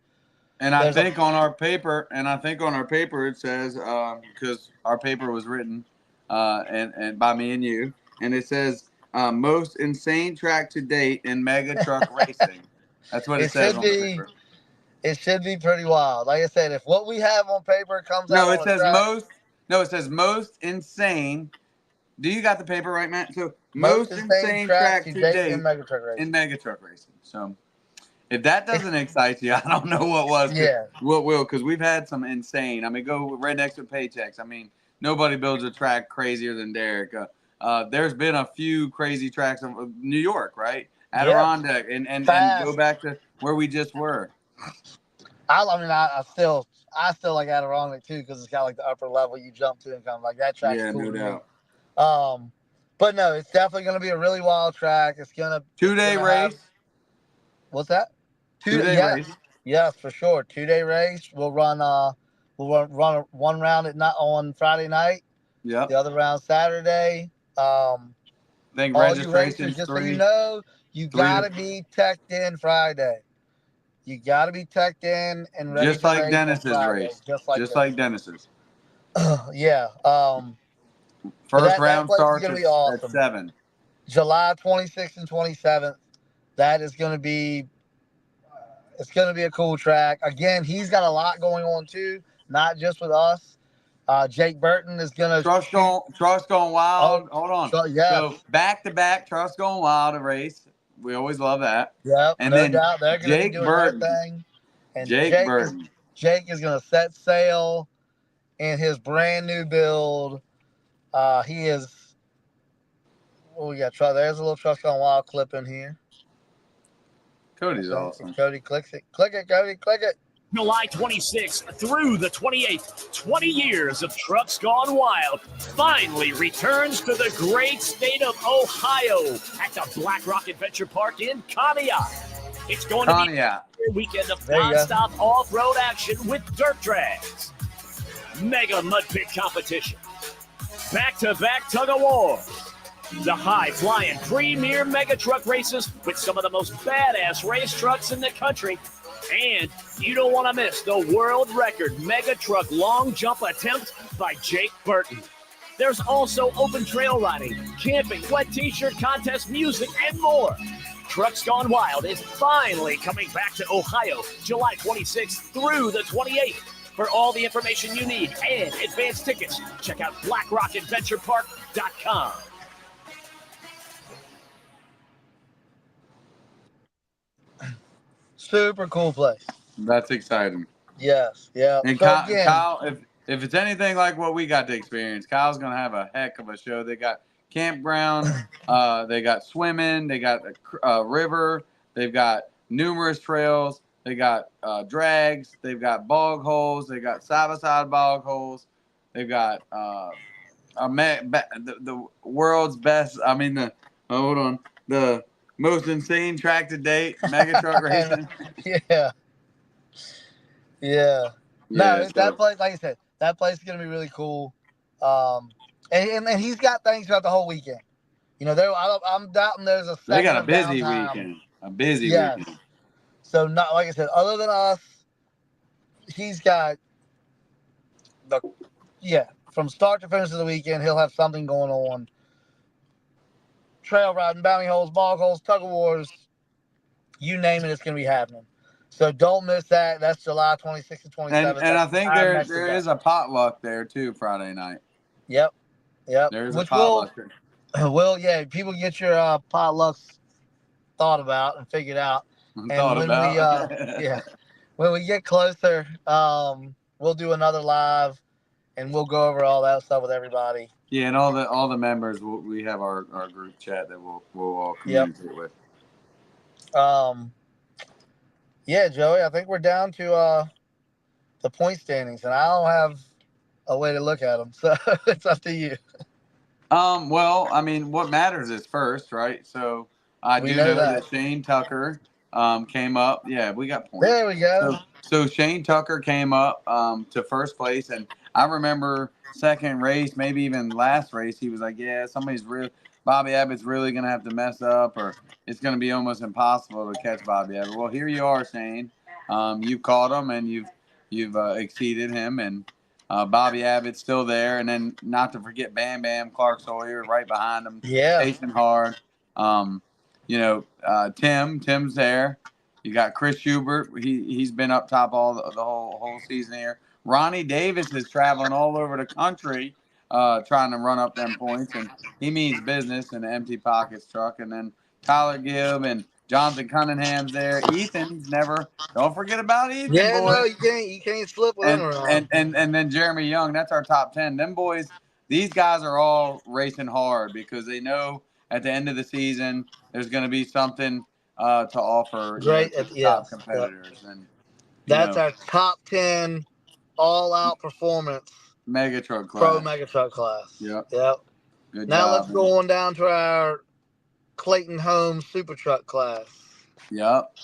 And I think on our paper it says because our paper was written and by me and you, and it says most insane track to date in mega truck racing. That's what it says on the paper. It should be pretty wild. Like I said, if what we have on paper comes out, it says most insane. Do you got the paper right, Matt? So most insane track to date in mega truck racing. So if that doesn't excite you, I don't know what was. What will? Because we've had some insane. Go right next to Paychecks. Nobody builds a track crazier than Derek. There's been a few crazy tracks of New York, right? Adirondack, and go back to where we just were. I still like Adirondack too because it's got like the upper level you jump to and kind of like that track. Yeah, cool no doubt. But no, it's definitely going to be a really wild track. It's gonna 2-day race. What's that? 2-day race. Yes, for sure. 2-day race. We'll run one round on Friday night. Yeah. The other round Saturday. I think registration is just 3. So you know, you gotta be teched in Friday. You gotta be teched in and ready. Just like Dennis's race. Just like Dennis's. Yeah. First round starts at 7. July 26th and 27th. That is going to be. It's going to be a cool track. Again, he's got a lot going on too, not just with us. Jake Burton is going to Trust going wild. Hold on. So back-to-back Trust going wild race. We always love that. Yep. And no then doubt they're going to be doing their thing. And Jake Burton. Jake is going to set sail in his brand new build. He is. Oh, we got there's a little Trust Gone Wild clip in here. Cody's awesome. Cody clicks it. Click it, Cody. Click it. July 26th through the 28th, 20 years of Trucks Gone Wild finally returns to the great state of Ohio at the Black Rock Adventure Park in Conneaut. It's going to be a weekend of non-stop off-road action with dirt drags, mega mud pit competition, back-to-back tug-of-wars, the high-flying premier mega truck races with some of the most badass race trucks in the country. And you don't want to miss the world record mega truck long jump attempt by Jake Burton. There's also open trail riding, camping, wet t-shirt contest, music, and more. Trucks Gone Wild is finally coming back to Ohio July 26th through the 28th. For all the information you need and advance tickets, check out BlackRockAdventurePark.com. Super cool place. That's exciting. Yes, yeah. And So Kyle, if it's anything like what we got to experience, Kyle's gonna have a heck of a show. They got campground, they got swimming, they got a river, they've got numerous trails, they got drags, they've got bog holes, they got side-by-side bog holes, they've got the world's best. I mean the most insane track to date, mega truck racing. Yeah. No, that place, like I said, that place is gonna be really cool. And he's got things throughout the whole weekend. You know, I'm doubting there's a. They got a busy weekend. A busy weekend. So not like I said, other than us, he's got from start to finish of the weekend, he'll have something going on. Trail riding, bounty holes, bog holes, tug of wars, you name it, it's going to be happening. So don't miss that. That's July 26th and 27th. And I think there is a potluck there too Friday night. Yep. There's a potluck there. Well, yeah, people get your potlucks thought about and figured out. When we get closer, we'll do another live, and we'll go over all that stuff with everybody. Yeah, and all the members, we have our group chat that we'll all communicate with. Yeah, Joey, I think we're down to the point standings, and I don't have a way to look at them, so it's up to you. Well, I mean, what matters is first, right? So I do know that Shane Tucker came up. Yeah, we got points. There we go. So Shane Tucker came up to first place, and I remember second race, maybe even last race, he was like, yeah, Bobby Abbott's really going to have to mess up, or it's going to be almost impossible to catch Bobby Abbott. Well, here you are, Shane. You've caught him, and you've exceeded him, and Bobby Abbott's still there. And then not to forget Bam Bam, Clark Sawyer right behind him, chasing hard. Tim's there. You got Chris Schubert. He's been up top all the whole season here. Ronnie Davis is traveling all over the country trying to run up them points, and he means business in the empty pockets truck. And then Tyler Gibb and Jonathan Cunningham's there. Ethan's don't forget about Ethan. Yeah, boys. No, you can't slip with him around. And then Jeremy Young, that's our top 10. Them boys, these guys are all racing hard because they know at the end of the season there's going to be something to offer top competitors. Yep. And that's our top 10 all-out performance mega truck class. Pro mega truck class. Yep. Good now job, let's go on down to our Clayton Holmes super truck class. Yep.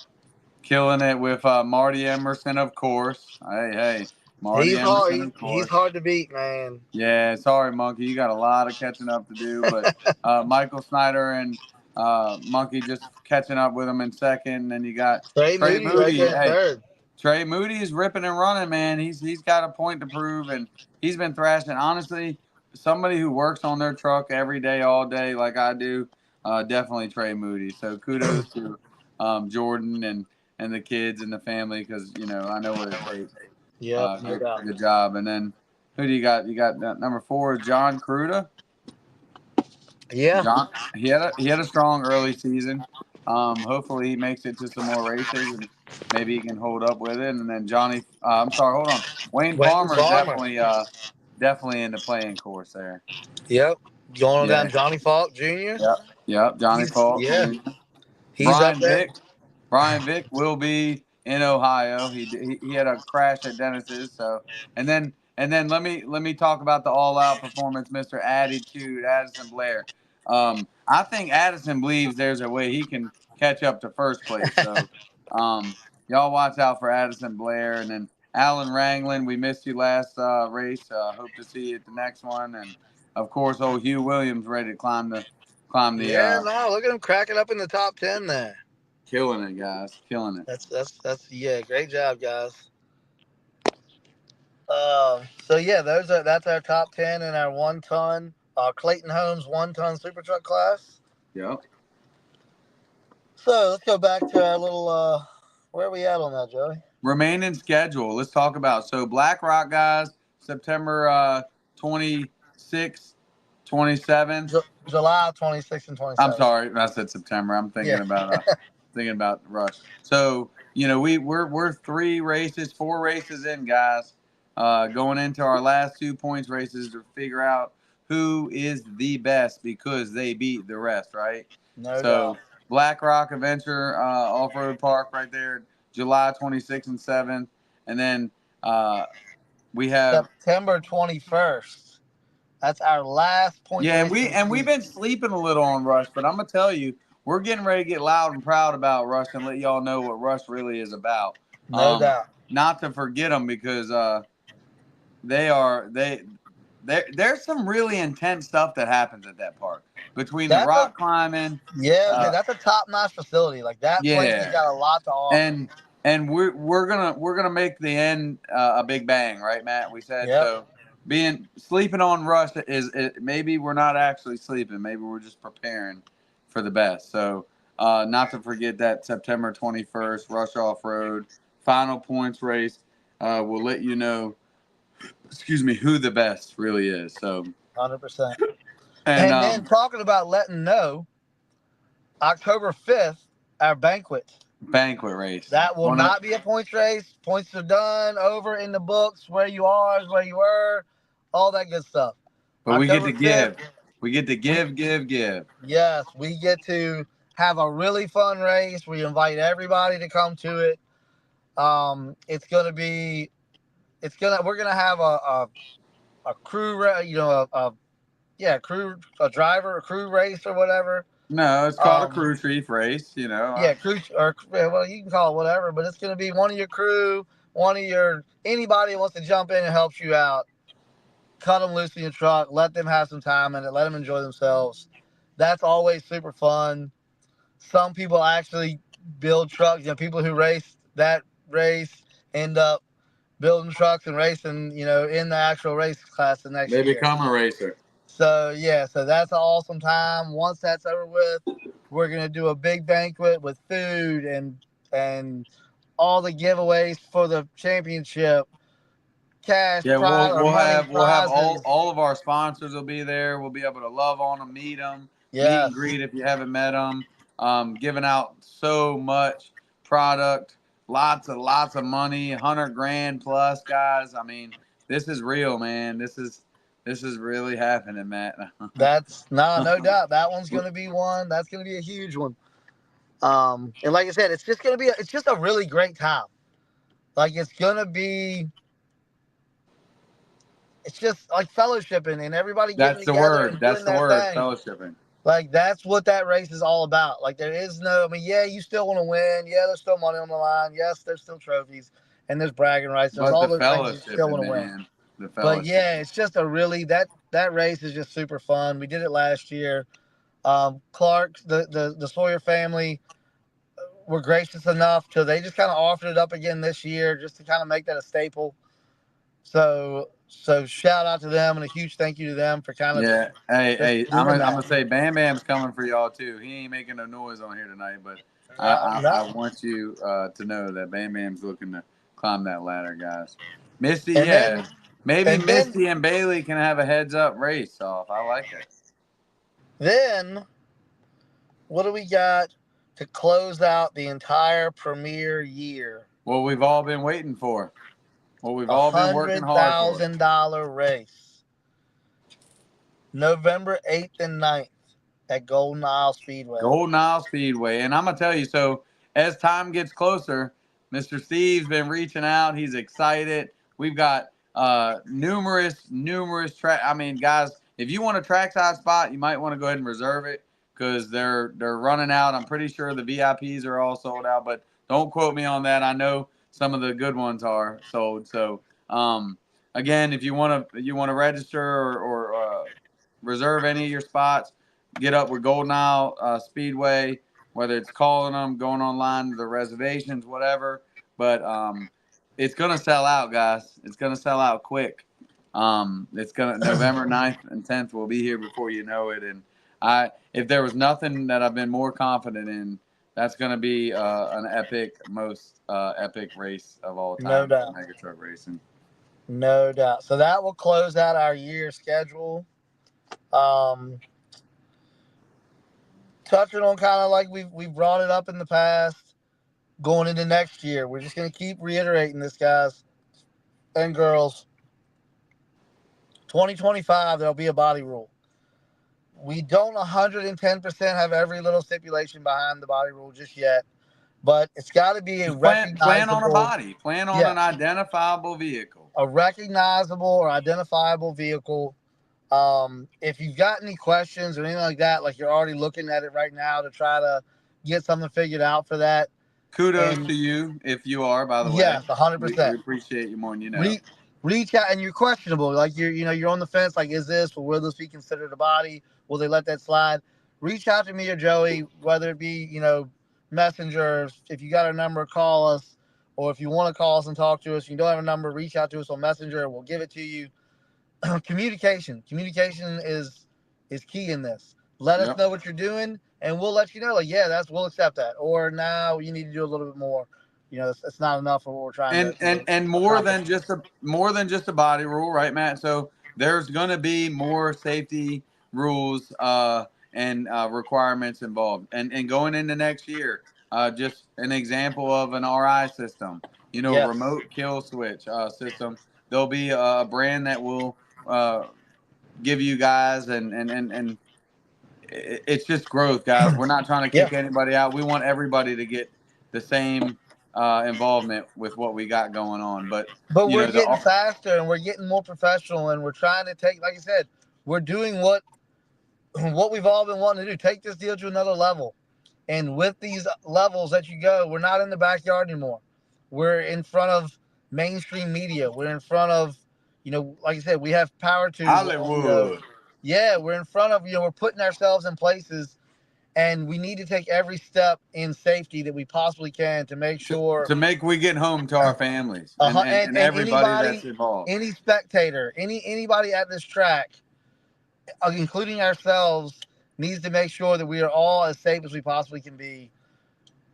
Killing it with Marty Emerson, of course. Hey. Marty Emerson, of course. He's hard to beat, man. Yeah, sorry, Monkey. You got a lot of catching up to do. But Michael Snyder and Monkey just catching up with him in second. And then you got Trey Moody. Right there in third. Trey Moody is ripping and running, man. He's got a point to prove, and he's been thrashing. Honestly, somebody who works on their truck every day, all day, like I do, definitely Trey Moody. So kudos to Jordan and the kids and the family, because I know what it takes. Yeah, good job. And then who do you got? You got number 4 is John Cruda. Yeah, John, he had a strong early season. Hopefully he makes it to some more races and maybe he can hold up with it. And then Wayne Farmer is definitely in the playing course there. Yep. Going down Johnny Falk Jr. Yep. Johnny Falk. Yeah. Jr. Brian Vick will be in Ohio. He had a crash at Dennis's. So and then let me talk about the all out performance, Mr. Attitude, Addison Blair. I think Addison believes there's a way he can catch up to first place. So y'all watch out for Addison Blair. And then Alan Ranglin, we missed you last race. Hope to see you at the next one. And of course, old Hugh Williams ready to climb the Yeah, no, look at him cracking up in the top 10 there. killing it, guys, killing it. That's yeah, great job, guys. So yeah, that's our top 10 in our 1 ton Clayton Holmes 1 ton super truck class. Yep. So let's go back to our little where are we at on that, Joey? Remaining schedule. Let's talk about Black Rock, guys, September 26th, 27th. July 26th and 27th. I'm sorry, I said September. I'm thinking about Rush. So we're 4 races in, guys. Going into our last 2 points races to figure out who is the best because they beat the rest, right? No doubt. Black Rock Adventure Off-Road Park right there, July 26th and 7th. And then we have September 21st. That's our last point. Yeah, we've been sleeping a little on Rush, but I'm gonna tell you, we're getting ready to get loud and proud about Rush and let y'all know what Rush really is about. No doubt. Not to forget them because there's some really intense stuff that happens at that park between the rock climbing. Yeah, that's a top-notch facility. Like that place has got a lot to offer. And we're gonna make the end a big bang, right, Matt? We said so. Sleeping on Rush maybe we're not actually sleeping. Maybe we're just preparing for the best. So not to forget that September 21st, Rush Off Road final points race. We'll let you know. Excuse me, who the best really is. So 100%. And then talking about letting know, October 5th, our banquet race. That will not be a points race. Points are done, over in the books. Where you are is where you were. All that good stuff. But we get to give. We get to give. Yes, we get to have a really fun race. We invite everybody to come to it. We're gonna have a crew, a crew race or whatever. No, it's called a crew chief race, Yeah, crew, well, you can call it whatever, but it's going to be one of your crew, anybody who wants to jump in and helps you out. Cut them loose in your truck, let them have some time in it, let them enjoy themselves. That's always super fun. Some people actually build trucks. People who race that race end up building trucks and racing, in the actual race class the next year. They become a racer. So that's an awesome time. Once that's over with, we're gonna do a big banquet with food and all the giveaways for the championship. Cash. Yeah, we'll have all of our sponsors will be there. We'll be able to love on them, meet them, meet and greet if you haven't met them. Giving out so much product, lots of money, $100,000 plus, guys. I mean, this is real, man. This is really happening, Matt. That's no doubt. That one's going to be one. That's going to be a huge one. And like I said, it's just a really great time. Like it's just like fellowshipping and everybody getting together. That's the word, fellowshipping. Like that's what that race is all about. Like there is you still want to win. Yeah, there's still money on the line. Yes, there's still trophies and there's bragging rights. There's all those things you still want to win. But yeah, it's just that race is just super fun. We did it last year. Clark, the Sawyer family were gracious enough to they just kind of offered it up again this year just to kind of make that a staple. So shout out to them and a huge thank you to them for kind of Hey, I'm gonna say Bam Bam's coming for y'all too. He ain't making no noise on here tonight, but I want you to know that Bam Bam's looking to climb that ladder, guys. Misty, maybe Misty and Bailey can have a heads up race off. I like it. Then what do we got to close out the entire premier year? What we've all been waiting for. What we've all been working hard for. $100,000 race. November 8th and 9th at Golden Isle Speedway. Golden Isle Speedway. And I'm going to tell you, so as time gets closer, Mr. Steve's been reaching out. He's excited. We've got numerous track. I mean, guys, if you want a trackside spot, you might want to go ahead and reserve it because they're running out. I'm pretty sure the VIPs are all sold out, but don't quote me on that. I know some of the good ones are sold. So again, if you want to register or reserve any of your spots, get up with Golden Isle Speedway, whether it's calling them, going online to the reservations, whatever. But it's gonna sell out, guys. It's gonna sell out quick. It's gonna November 9th and 10th will be here before you know it. And if there was nothing that I've been more confident in, that's gonna be an most epic race of all time. No doubt. Mega truck racing. No doubt. So that will close out our year schedule. Touching on kind of like we've brought it up in the past, going into next year, we're just going to keep reiterating this, guys and girls. 2025, there'll be a body rule. We don't 110% have every little stipulation behind the body rule just yet, but it's got to be a plan on a body. Plan on an identifiable vehicle. A recognizable or identifiable vehicle. If you've got any questions or anything like that, like you're already looking at it right now to try to get something figured out for that. Kudos to you if you are, by the way. Yes, 100%. We appreciate you more than you know. Reach out, and you're questionable. Like you're on the fence. Like, is this or will this be considered a body? Will they let that slide? Reach out to me or Joey, whether it be Messenger. If you got a number, call us. Or if you want to call us and talk to us, you don't have a number, reach out to us on Messenger. We'll give it to you. Communication is key in this. Let us know what you're doing, and we'll let you know. Like, we'll accept that. Or now you need to do a little bit more. It's not enough for what we're trying to. And more than just a body rule, right, Matt? So there's going to be more safety rules and requirements involved. And going into next year, just an example of an RI system, remote kill switch system. There'll be a brand that will give you guys and it's just growth, guys. We're not trying to kick anybody out. We want everybody to get the same involvement with what we got going on. But we're getting faster and we're getting more professional, and we're trying to take, like I said, we're doing what we've all been wanting to do. Take this deal to another level. And with these levels that you go, we're not in the backyard anymore. We're in front of mainstream media. We're in front of, like I said, we have power to Hollywood. We're in front of, we're putting ourselves in places, and we need to take every step in safety that we possibly can to make sure we get home to our families and everybody that's involved. Any spectator, anybody at this track, including ourselves, needs to make sure that we are all as safe as we possibly can be.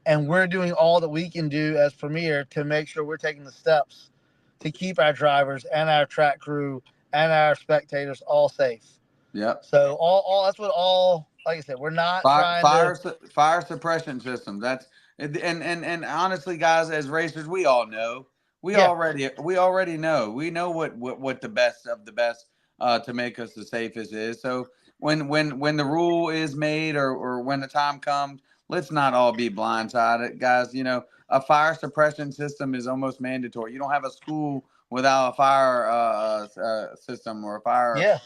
And we're doing all that we can do as Premier to make sure we're taking the steps to keep our drivers and our track crew and our spectators all safe. Yeah. So all that's what like I said, we're not fire suppression system. That's and honestly, guys, as racers, we all know. We already know. We know what the best of the best to make us the safest is. So when the rule is made or when the time comes, let's not all be blindsided, guys. A fire suppression system is almost mandatory. You don't have a school without a fire system or a fire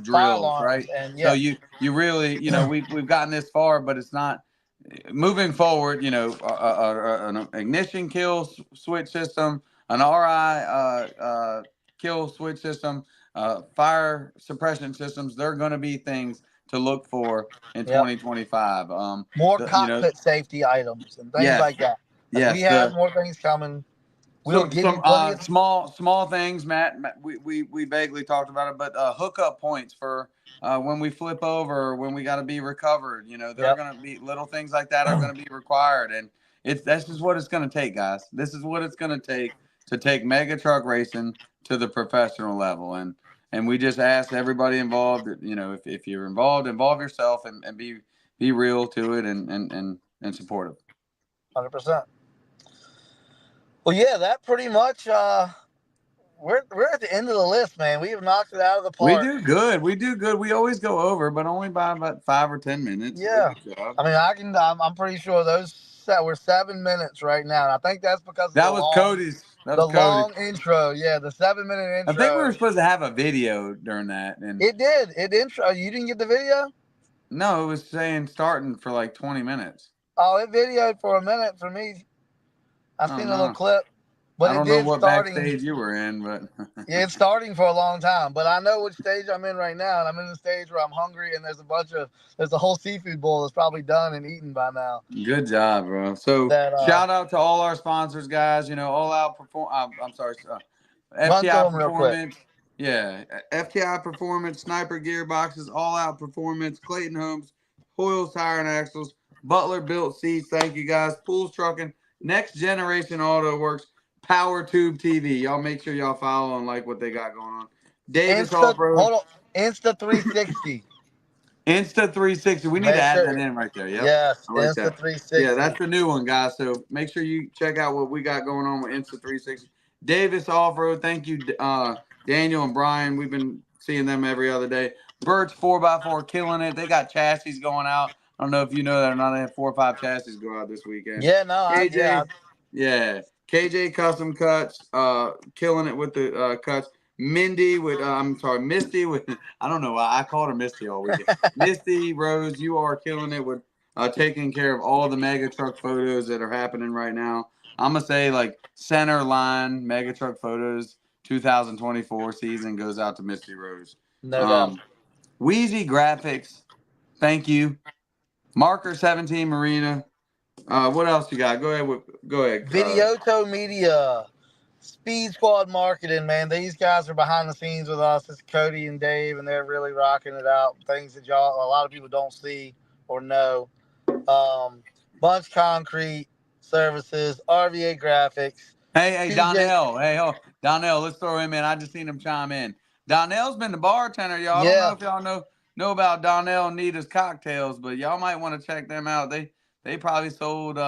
drills, right? So you really, we've gotten this far, but it's not moving forward. An ignition kill switch system, an RI kill switch system, fire suppression systems. They're going to be things to look for in 2025. More cockpit safety items and things like that. We have more things coming. Small things, Matt. We vaguely talked about it, but hookup points for when we flip over, or when we got to be recovered. They're going to be little things like that are going to be required, and this is what it's going to take, guys. This is what it's going to take mega truck racing to the professional level, and we just ask everybody involved. If you're involved, involve yourself and be real to it and supportive. 100%. Well, that pretty much, we're at the end of the list, man. We have knocked it out of the park. We do good. We always go over, but only by about 5 or 10 minutes. Yeah. I mean, I'm pretty sure those we're 7 minutes right now. And I think that's because of That was Cody's. That was Cody. long intro. Yeah, the 7-minute intro. I think we were supposed to have a video during that, and it did. It intro. You didn't get the video? no, it was saying starting for like 20 minutes. Oh, it videoed for a minute for me. I seen a little clip, but I don't know what backstage you were in, but yeah, it's starting for a long time. But I know which stage I'm in right now, and I'm in the stage where I'm hungry, and there's a whole seafood bowl that's probably done and eaten by now. Good job, bro. So shout out to all our sponsors, guys. You know, All Out FTI Performance. Yeah, FTI Performance, Sniper Gearboxes, All Out Performance, Clayton Homes, Hoyles Tire and Axles, Butler Built Seats. Thank you, guys. Pools Trucking, Next Generation Auto Works, Power Tube TV. Y'all make sure y'all follow and like what they got going on. Davis Off-Road. Hold on. Insta 360. Insta 360. We need to add that in right there. Yep. Yes, like Insta 360. Yeah, that's the new one, guys. So make sure you check out what we got going on with Insta 360. Davis Off-Road. Thank you, Daniel and Brian. We've been seeing them every other day. Birch 4x4 killing it. They got chassis going out. I don't know if you know that or not. They have 4 or 5 chassis go out this weekend. Yeah, no, KJ, KJ Custom Cuts, killing it with the cuts. Misty with I don't know why I called her Misty all weekend. Misty Rose, you are killing it with taking care of all the mega truck photos that are happening right now. I'm gonna say like center line mega truck photos 2024 season goes out to Misty Rose. No doubt. Wheezy Graphics, thank you. Marker 17 Marina. What else you got? Go ahead. Videoto Media, Speed Squad Marketing, man. These guys are behind the scenes with us. It's Cody and Dave, and they're really rocking it out. Things that a lot of people don't see or know. Bunch Concrete Services, RVA Graphics. Hey, Donnell. Donnell, let's throw him in. I just seen him chime in. Donnell's been the bartender, y'all. Yeah. I don't know if y'all know about Donnell and Nita's Cocktails, but y'all might want to check them out. They probably sold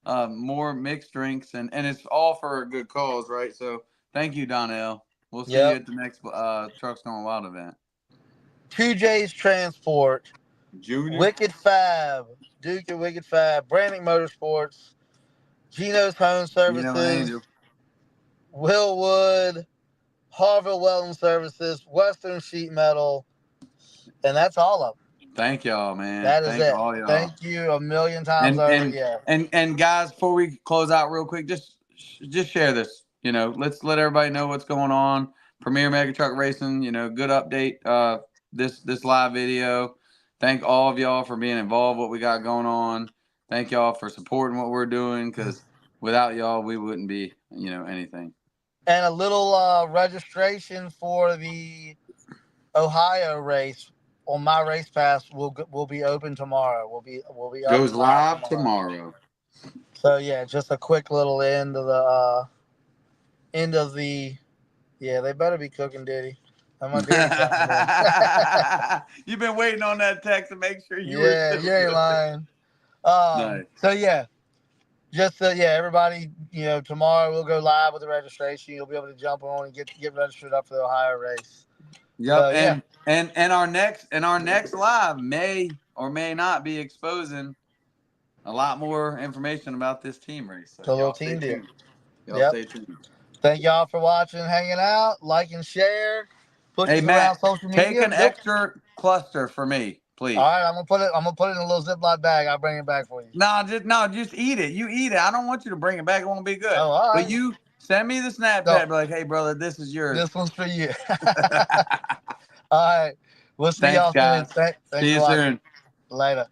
more mixed drinks, and it's all for a good cause, right? So thank you, Donnell. We'll see you at the next Trucks Going Wild event. 2J's Transport, Junior, Wicked Fab, Duke and Wicked Fab, Brannick Motorsports, Gino's Home Services, Willwood, Harville Welding Services, Western Sheet Metal, and that's all of them. Thank y'all, man. That is it. All y'all. Thank you a million times over. And guys, before we close out real quick, just share this. You know, let's let everybody know what's going on. Premier Mega Truck Racing. You know, good update. This live video. Thank all of y'all for being involved. What we got going on. Thank y'all for supporting what we're doing, because without y'all, we wouldn't be anything. And a little registration for the Ohio race on my race pass will be open tomorrow. Will be goes live tomorrow. So yeah, just a quick little end of the. Yeah, they better be cooking, Diddy. I'm gonna do You've been waiting on that text to make sure you. Yeah, you ain't lying. Nice. So yeah, just everybody. Tomorrow we'll go live with the registration. You'll be able to jump on and get registered up for the Ohio race. Yep, so, and our next live may or may not be exposing a lot more information about this team race. So it's a little team deal. Y'all stay tuned. Thank y'all for watching, hanging out, like and share. Hey Matt, take an extra cluster for me, please. All right, I'm gonna put it in a little Ziploc bag. I'll bring it back for you. Just eat it. You eat it. I don't want you to bring it back. It won't be good. Oh, all right. But you send me the Snapchat. Be like, hey brother, this is yours. This one's for you. All right, we'll see y'all guys. soon. Thanks see you soon. Later.